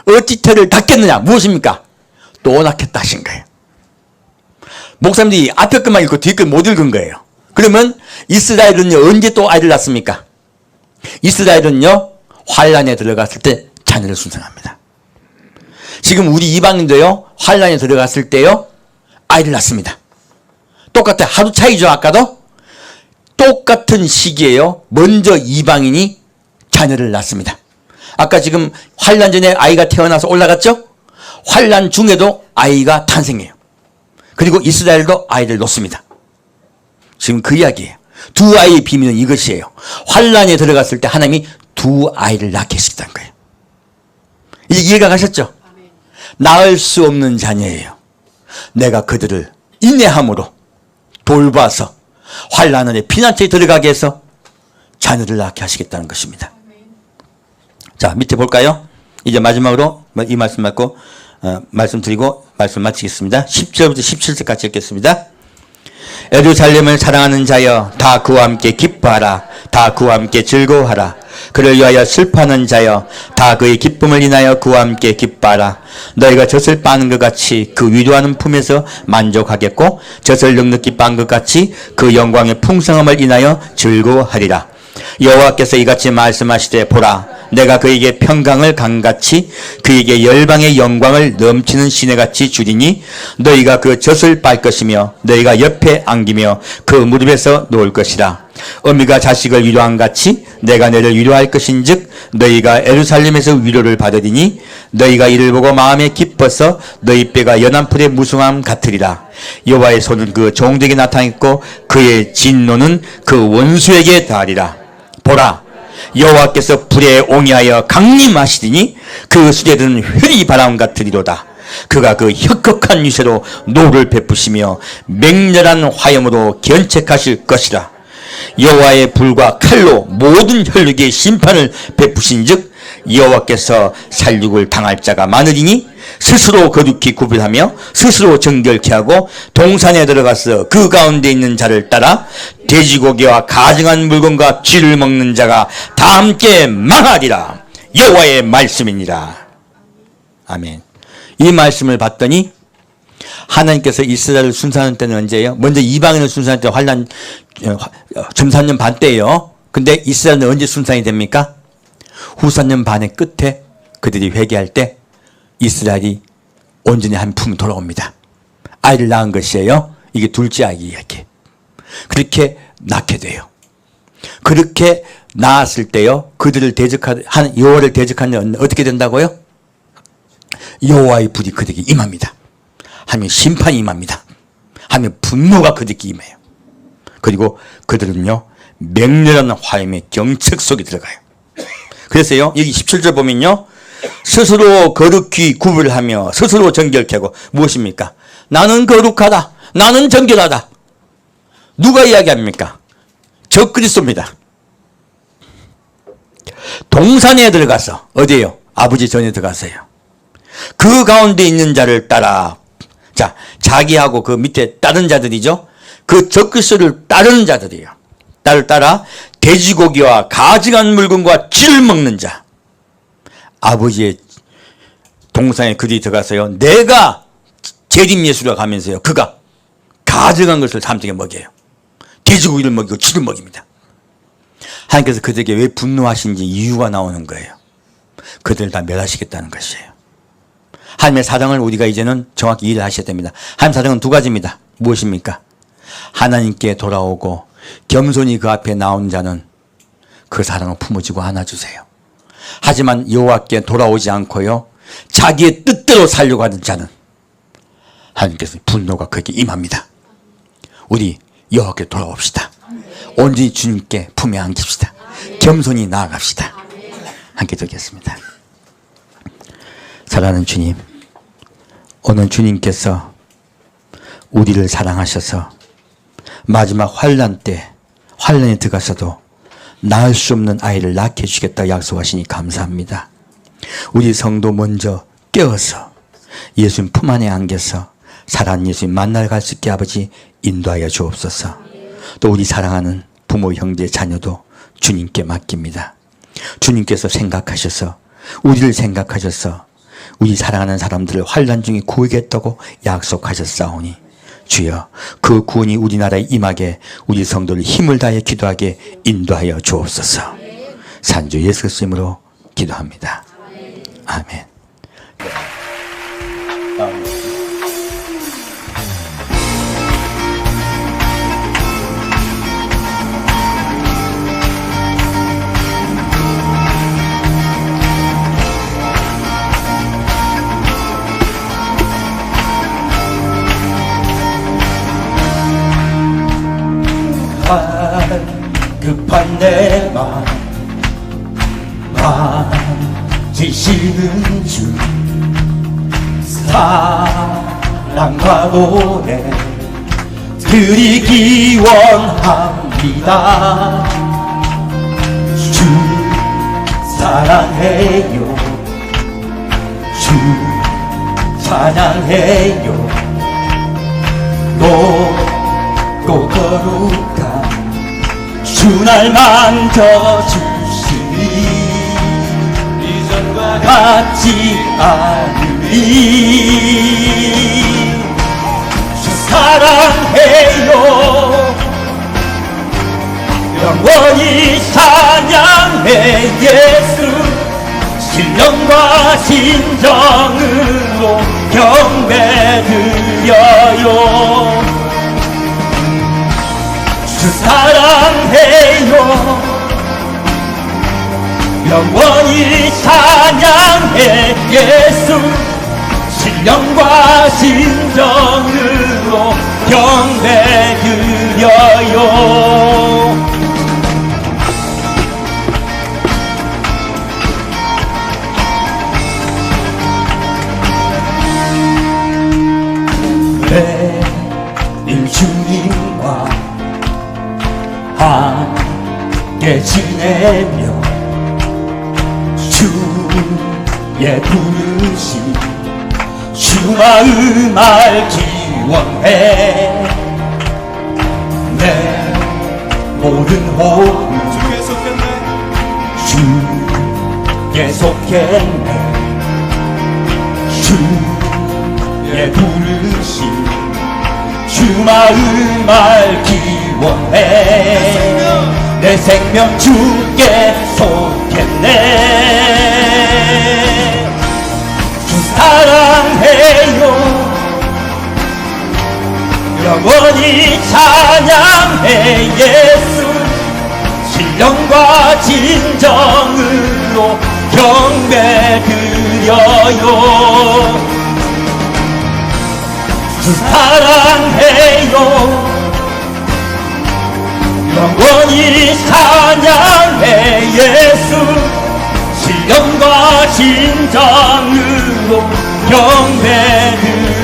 어찌 태를 닫겠느냐. 무엇입니까? 또 낳겠다 하신 거예요. 목사님들이 앞에 것만 읽고 뒤에 것 못 읽은 거예요. 그러면 이스라엘은요, 언제 또 아이를 낳습니까? 이스라엘은요, 환란에 들어갔을 때 자녀를 순산합니다. 지금 우리 이방인도요, 환란에 들어갔을 때요, 아이를 낳습니다. 똑같아. 하루 차이죠. 아까도 똑같은 시기에요. 먼저 이방인이 자녀를 낳습니다. 아까 지금 환란 전에 아이가 태어나서 올라갔죠. 환란 중에도 아이가 탄생해요. 그리고 이스라엘도 아이를 놓습니다. 지금 그 이야기예요. 두 아이의 비밀은 이것이에요. 환란에 들어갔을 때 하나님이 두 아이를 낳게 하시겠다는 거예요. 이제 이해가 가셨죠? 낳을 수 없는 자녀예요. 내가 그들을 인내함으로 돌봐서 환란 안에 피난처에 들어가게 해서 자녀를 낳게 하시겠다는 것입니다. 자, 밑에 볼까요? 이제 마지막으로 이 말씀 맞고 말씀드리고 말씀 마치겠습니다. 10절부터 17절까지 읽겠습니다. 예루살렘을 사랑하는 자여, 다 그와 함께 기뻐하라. 다 그와 함께 즐거워하라. 그를 위하여 슬퍼하는 자여, 다 그의 기쁨을 인하여 그와 함께 기뻐하라. 너희가 젖을 빠는 것 같이 그 위로하는 품에서 만족하겠고, 젖을 넉넉히 빤 것 같이 그 영광의 풍성함을 인하여 즐거워하리라. 여호와께서 이같이 말씀하시되, 보라, 내가 그에게 평강을 강같이 그에게 열방의 영광을 넘치는 시내같이 주리니 너희가 그 젖을 빨 것이며 너희가 옆에 안기며 그 무릎에서 놓을 것이라. 어미가 자식을 위로한 같이 내가 너를 위로할 것인즉 너희가 예루살렘에서 위로를 받으리니 너희가 이를 보고 마음에 기뻐서 너희 뼈가 연한 풀의 무성함 같으리라. 여호와의 손은 그 종들에게 나타났고 그의 진노는 그 원수에게 닿으리라. 보라, 여호와께서 불에 옹이하여 강림하시더니 그 수레들은 회리 바람 같으리로다. 그가 그 혁혁한 유세로 노를 베푸시며 맹렬한 화염으로 견책하실 것이라. 여호와의 불과 칼로 모든 혈육의 심판을 베푸신즉 여호와께서 살육을 당할 자가 많으리니 스스로 거룩히 구별하며 스스로 정결케 하고 동산에 들어가서 그 가운데 있는 자를 따라 돼지고기와 가증한 물건과 쥐를 먹는 자가 다 함께 망하리라. 여호와의 말씀이니라. 아멘. 이 말씀을 봤더니 하나님께서 이스라엘을 순산할 때는 언제예요? 먼저 이방인을 순산할 때 환란 점산년 반 때예요. 근데 이스라엘은 언제 순산이 됩니까? 후산년 반의 끝에 그들이 회개할 때 이스라엘이 온전히 한 품이 돌아옵니다. 아이를 낳은 것이에요. 이게 둘째 아이 이야기. 그렇게 낳게 돼요. 그렇게 낳았을 때요, 그들을 대적하는 여호와를 대적하는 어떻게 된다고요? 여호와의 불이 그들에게 임합니다. 하나님의 심판이 임합니다. 하나님의 분노가 그들에게 임해요. 그리고 그들은요, 맹렬한 화염의 경책 속에 들어가요. 그래서요, 여기 17절 보면요, 스스로 거룩히 구별하며 스스로 정결케 하고. 무엇입니까? 나는 거룩하다, 나는 정결하다. 누가 이야기합니까? 저 그리스도입니다. 동산에 들어가서, 어디에요? 아버지 전에 들어가서요, 그 가운데 있는 자를 따라. 자, 자기하고 그 밑에 다른 자들이죠. 그 적그리스도를 따르는 자들이에요. 따라 돼지고기와 가증한 물건과 쥐를 먹는 자. 아버지의 동상에 그들이 들어가서요, 내가 재림 예수라고 하면서요, 그가 가증한 것을 사람들에게 먹여요. 돼지고기를 먹이고 쥐를 먹입니다. 하나님께서 그들에게 왜 분노하신지 이유가 나오는 거예요. 그들을 다 멸하시겠다는 것이에요. 하나님의 사랑을 우리가 이제는 정확히 이해를 하셔야 됩니다. 하나님의 사랑은 두 가지입니다. 무엇입니까? 하나님께 돌아오고 겸손히 그 앞에 나온 자는 그 사랑을 품어주고 안아주세요. 하지만 여호와께 돌아오지 않고요, 자기의 뜻대로 살려고 하는 자는 하나님께서 분노가 그에게 임합니다. 우리 여호와께 돌아옵시다. 온전히 주님께 품에 안깁시다. 겸손히 나아갑시다. 함께 듣겠습니다. 사랑하는 주님, 오늘 주님께서 우리를 사랑하셔서 마지막 환난 때 환난에 들어가서도 낳을 수 없는 아이를 낳게 해주겠다고 약속하시니 감사합니다. 우리 성도 먼저 깨어서 예수님 품 안에 안겨서 살아난 예수님 만날 갈 수 있게 아버지 인도하여 주옵소서. 또 우리 사랑하는 부모, 형제, 자녀도 주님께 맡깁니다. 주님께서 생각하셔서 우리를 생각하셔서 우리 사랑하는 사람들을 환난 중에 구하겠다고 약속하셨사오니 주여, 그 구원이 우리나라에 임하게 우리 성도를 힘을 다해 기도하게 인도하여 주옵소서. 산주 예수 그리스도 이름으로 기도합니다. 아멘. 급한 내 맘 만지시는 주 사랑과 노래 드리기 원합니다. 주 사랑해요, 주 찬양해요. 높고 거룩한 주 날 만져주시니 이전과 같지 않으리. 주 사랑해요, 영원히 찬양해. 예수 신령과 진정으로 경배드려요. 주 사랑해요, 영원히 찬양해. 예수 신령과 진정으로 경배드려요. 매일 주님과 함께 지내며 주의 부르심 주 마음 알기 원해. 내 모든 호흡 주께 속했네. 주의 부르심 주 마음 알기 원해. 내 생명 주께 속했네. 주 사랑해요, 영원히 찬양해. 예수 신령과 진정으로 경배드려요. 주 사랑해요, 영원히 찬양해. 예수 신령과 진정으로 경배드려요.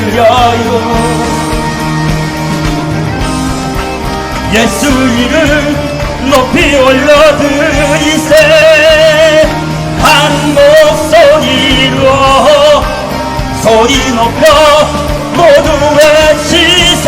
예수 이름 높이 올려드리세. 한 목소리로 소리 높여 모두 외치세.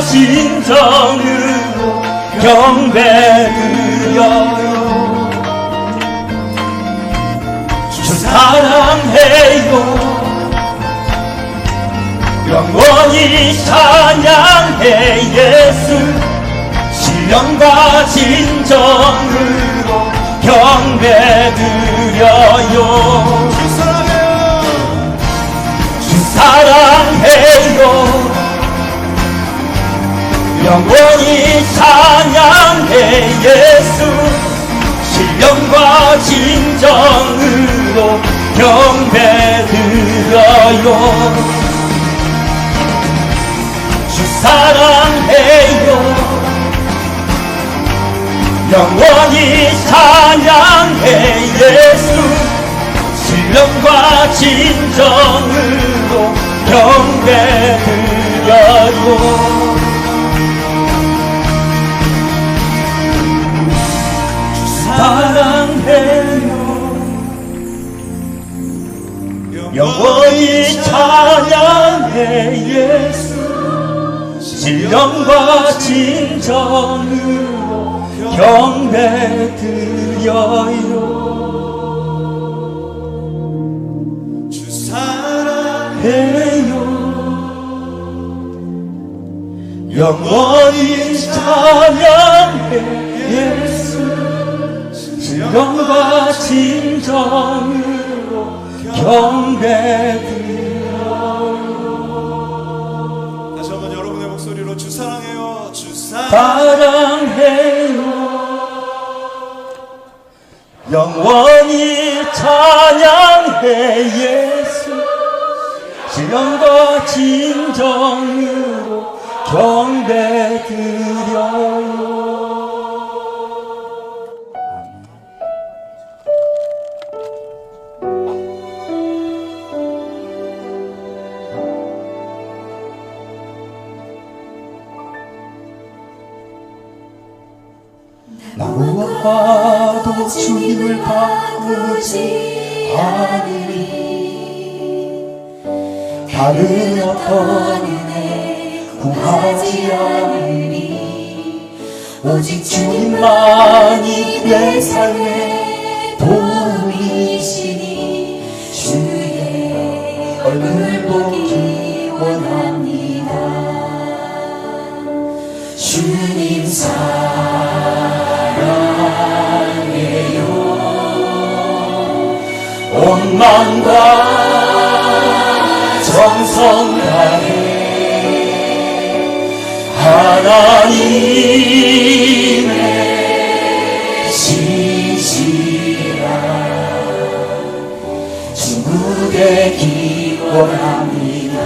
진정으로 경배드려요. 주 사랑해요. 영원히 찬양해 예수. 신령과 진정으로 경배드려요. 주 사랑해요. 영원히 찬양해 예수. 신령과 진정으로 경배드려요. 주 사랑해요. 영원히 찬양해 예수. 신령과 진정으로 경배드려요. 사랑해요. 영원히 찬양해 예수. 신령과 진정으로 경배드려요. 주 사랑해요. 영원히 찬양해 예수. 신령과 진정으로 경배드려요. 다시 한번 여러분의 목소리로 주 사랑해요. 주 사랑해요. 영원히 찬양해 예수. 신령과 진정으로 경배드려요. 무엇과도 주님을 바꾸지 않으리. 다른 어떤 은혜 구하지 않으리. 오직 주님만이 내 삶의 도움이시니 주의 얼굴 보기 원합니다. 주님 사랑해요. 온 마음과 정성 다해 하나님의 신실한 친구 되기 원합니다.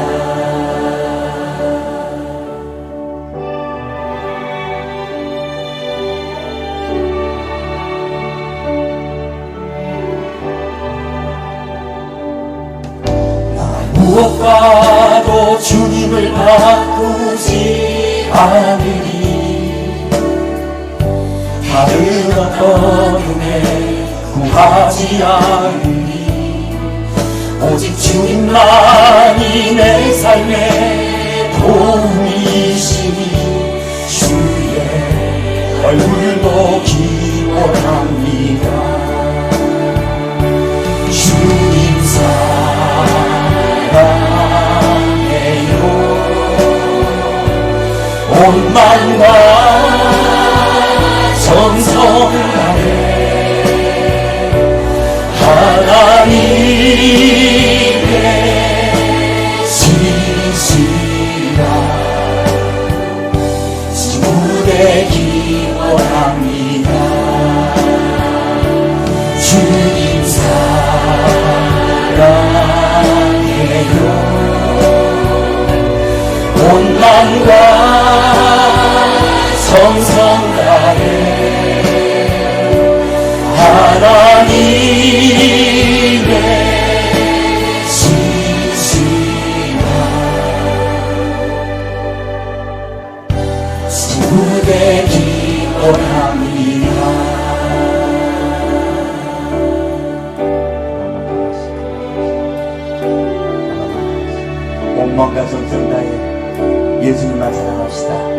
무엇과도 주님을 바꾸지 않으리. 다른 어떤 은혜 구하지 않으리. 오직 주님만이 내 삶의 도움이시니 주의 얼굴 보기 원합니다. 주님 사랑해요. 온 마음과 정성 다해 하나님의 신실한 친구 되기 원합니다. 주님 사랑해요. 온 마음과 정성 다해 하나님의 신실한 친구 되기 원합니다. 온 마음과 정성 다해 예수님만 사랑합시다.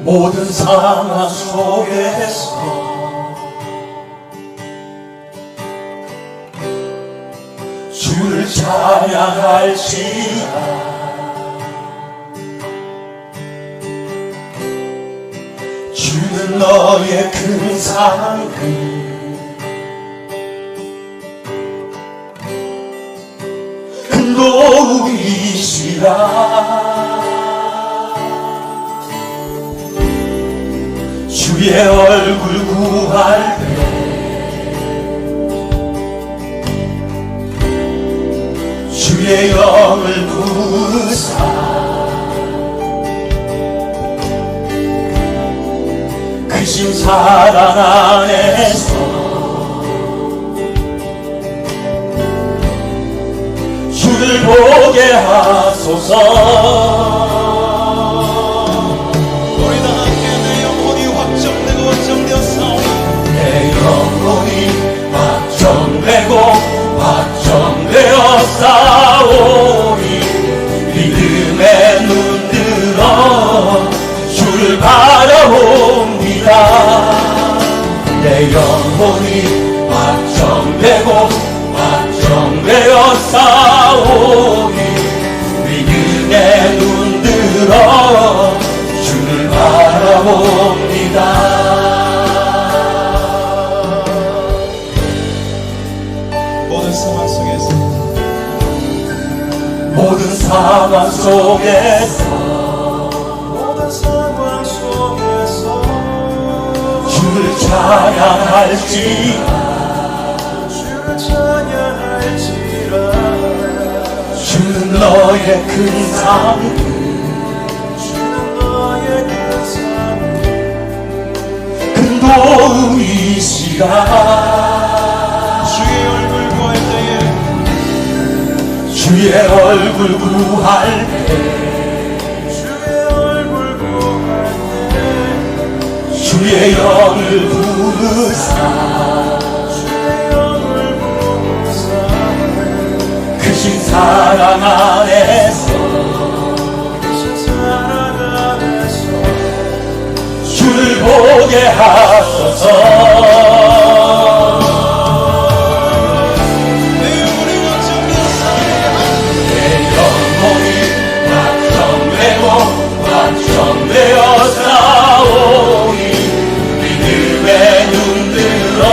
모든 상황 속에서 주를 찬양할지라. 주는 너의 큰 사랑을 큰 도움이시라. 주의 얼굴 구할 때 주의 영을 부으사 크신 사랑 안에서 주를 보게 하소서. 내 영혼이 확정되고 확정되어 싸우니 믿음에 눈들어 주를 바라봅니다. 내 영혼이 확정되고 확정되어 싸우니 믿음에 눈들어 주를 바라봅니다. 모든 상황 속에서 주를 찬양할지라. 주는 너의 큰 삶 큰 도움이시라. 주의 얼굴 구할 때 주의 영을 부으사 크신 사랑 안에서 주를 보게 하소서. 확정되어 싸우니 믿음에 눈들어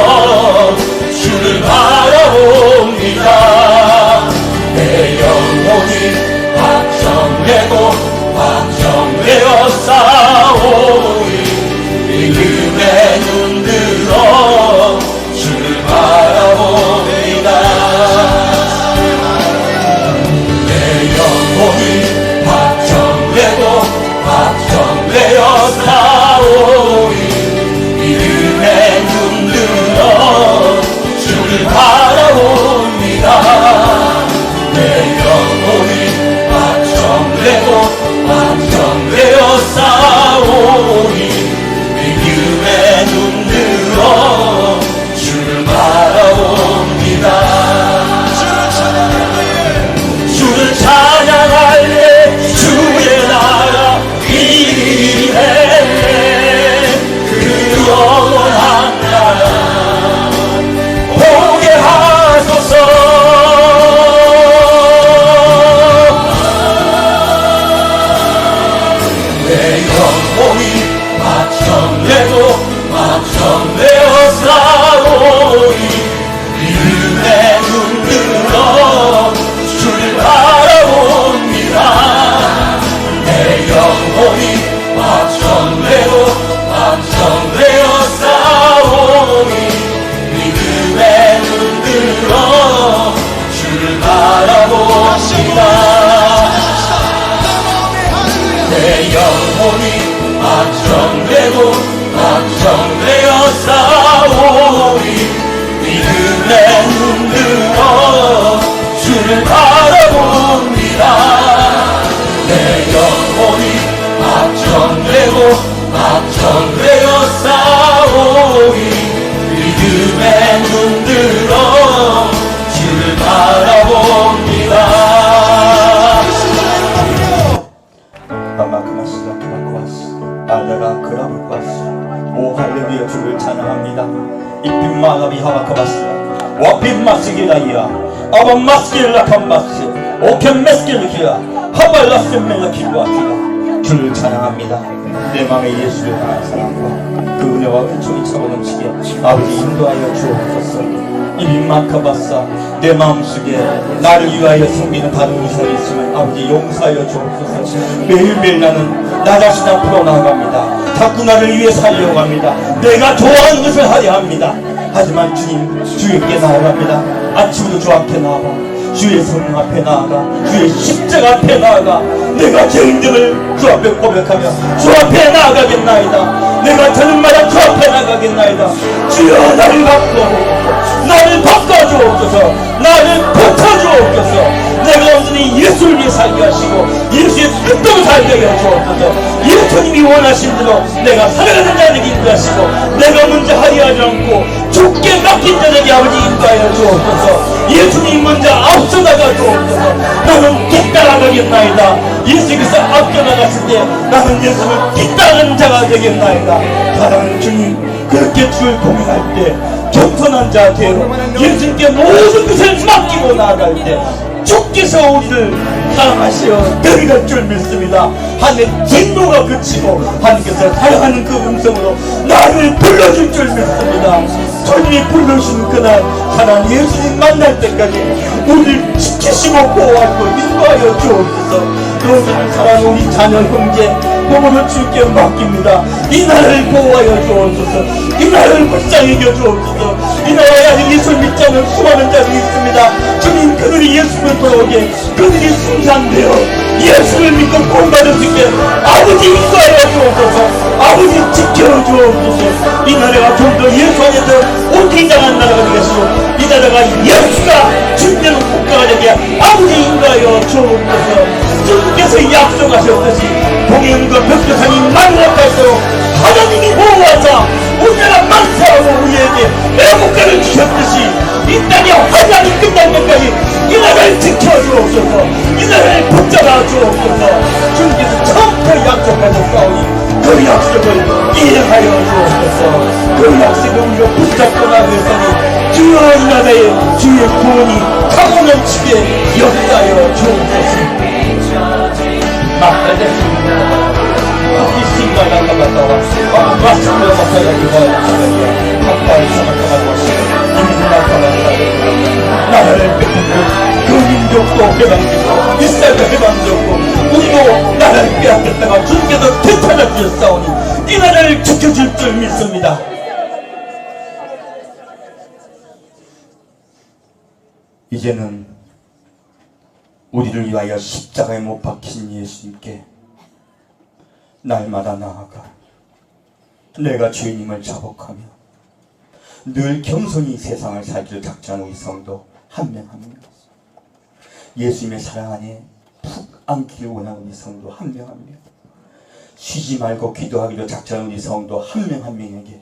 주를 바라봅니다. 내 영혼이 확정되고 확정되어 싸우니 믿음에 눈들어 주를 바라봅니다. 내 영혼이 확정되고 확정되어 싸우니 믿음에 눈들어 주를 바라봅니다. 하바카바스 와핀 마스기라이야 아바 마스기라 칸바스 오켄 메스기르키야 하발라스 멜라키루아키라 주를 찬양합니다. 내 마음에 예수를 향한 사랑과 그 은혜와 은총이 차고 넘치게 아버지 인도하여 주옵소서. 이빈마카바사 내 마음속에 나를 위하여 섬기는 다른 의사가 있으면 아버지 용서하여 주옵소서. 매일매일 나는 나 자신 앞으로 나아갑니다. 자꾸 나를 위해 살려고 합니다. 내가 좋아하는 것을 하려 합니다. 하지만 주님 주께 나아갑니다. 아침으로 주 앞에 나아가 주의 성령 앞에 나아가 주의 십자가 앞에 나아가 내가 죄인들을 주 앞에 고백하며 주 앞에 나아가겠나이다. 내가 저녁마다 주 앞에 나가겠나이다. 주여 나를 바꿔 나를 바꿔주옵소서. 나를 고쳐주옵소서. 내가 온전히 예수를 위해 살게 하시고 예수의 뜻대로 살게 하시옵소서. 예수님이 원하신 대로 내가 살아가는 자에게 인도하시고 내가 먼저 하려 하지 않고 주께 맡긴 자에게 아버지 인도하여 주옵소서. 예수님 먼저 앞서 나가 주옵소서. 나는 뒤따라가겠나이다. 예수께서 앞서 나갔을 때 나는 예수를 뒤따르는 자가 되겠나이다. 사랑하는 주님 그렇게 주를 고민할 때 겸손한 자세로 예수님께 모든 것을 맡기고 나아갈 때 주께서 우리를 사랑하시어 데려갈 줄 믿습니다. 하늘의 진노가 그치고 하나님께서 사랑하는 그 음성으로 나를 불러줄 줄 믿습니다. 주님이 부르신 그날 하나님 예수님 만날 때까지 우리를 지키시고 보호하고 인도하여 주옵소서. 그러면 사랑하는 우리 자녀 형제 몸으로 주께 맡깁니다. 이 나라를 보호하여 주옵소서. 이 나라를 불쌍히 여겨 주옵소서. 이 나라에 아직 예수를 믿지 않는 수많은 자들이 있습니다. 주님 그들이 예수를 돌아오게 그들이 순산되어 예수를 믿고 구원받을 수 있게 아버지 인도하여 주옵소서. 아버지 지켜 주옵소서. 이 나라가 좀 더 예수 안에서 온전한 나라가 되겠소. 이 나라가 예수가 준비하는 국가가 되게 아버지 인도하여 주옵소서. 주님께서 약속하셨듯이 동행과 벽교산이 만락할수록 하나님이 보호하사 우리나라 만사하고 우리에게 애국가를 주셨듯이 이 땅에 환란이 끝날 때까지 이 나라를 지켜주옵소서. 이 나라를 붙잡아 주옵소서. 주님께서 처음부터 약속하셨사오니 그 약속을 이행하여 주옵소서. 그 약속을 우리가 붙잡고 나가겠으니 주여 이 나라에 주의 구원이 차고 넘치게 역사하여 주옵소서. 막달됐습니다. 이 신발을 나갔다 와 마스크를 맡아가지고 한발 삼아가고 이민을 나타났다. 나라를 뺏고 그 민족도 해방되고 이스라엘도 해방되고 우리도 나라를 빼앗겼다가 주님께서 되찾아 주셨사오니 이 나라를 지켜줄 줄 믿습니다. 이제는 우리를 위하여 십자가에 못 박히신 예수님께 날마다 나아가 내가 주님을 자복하며 늘 겸손히 세상을 살기를 작정하는 우리 성도 한 명 한 명, 예수님의 사랑 안에 푹 안기를 원하는 우리 성도 한 명 한 명, 쉬지 말고 기도하기로 작정하는 우리 성도 한 명 한 명에게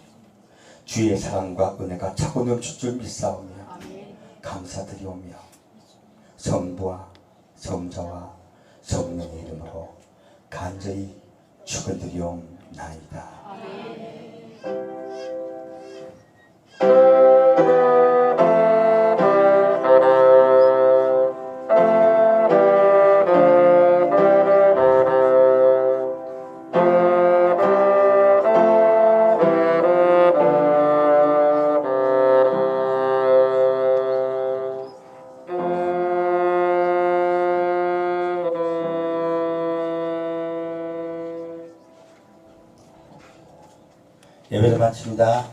주의 사랑과 은혜가 차고 넘칠 줄 믿사오며 감사드리오며 성부와 성자와 성령의 이름으로 간절히 축원드리옵나이다. 예배를 마칩니다.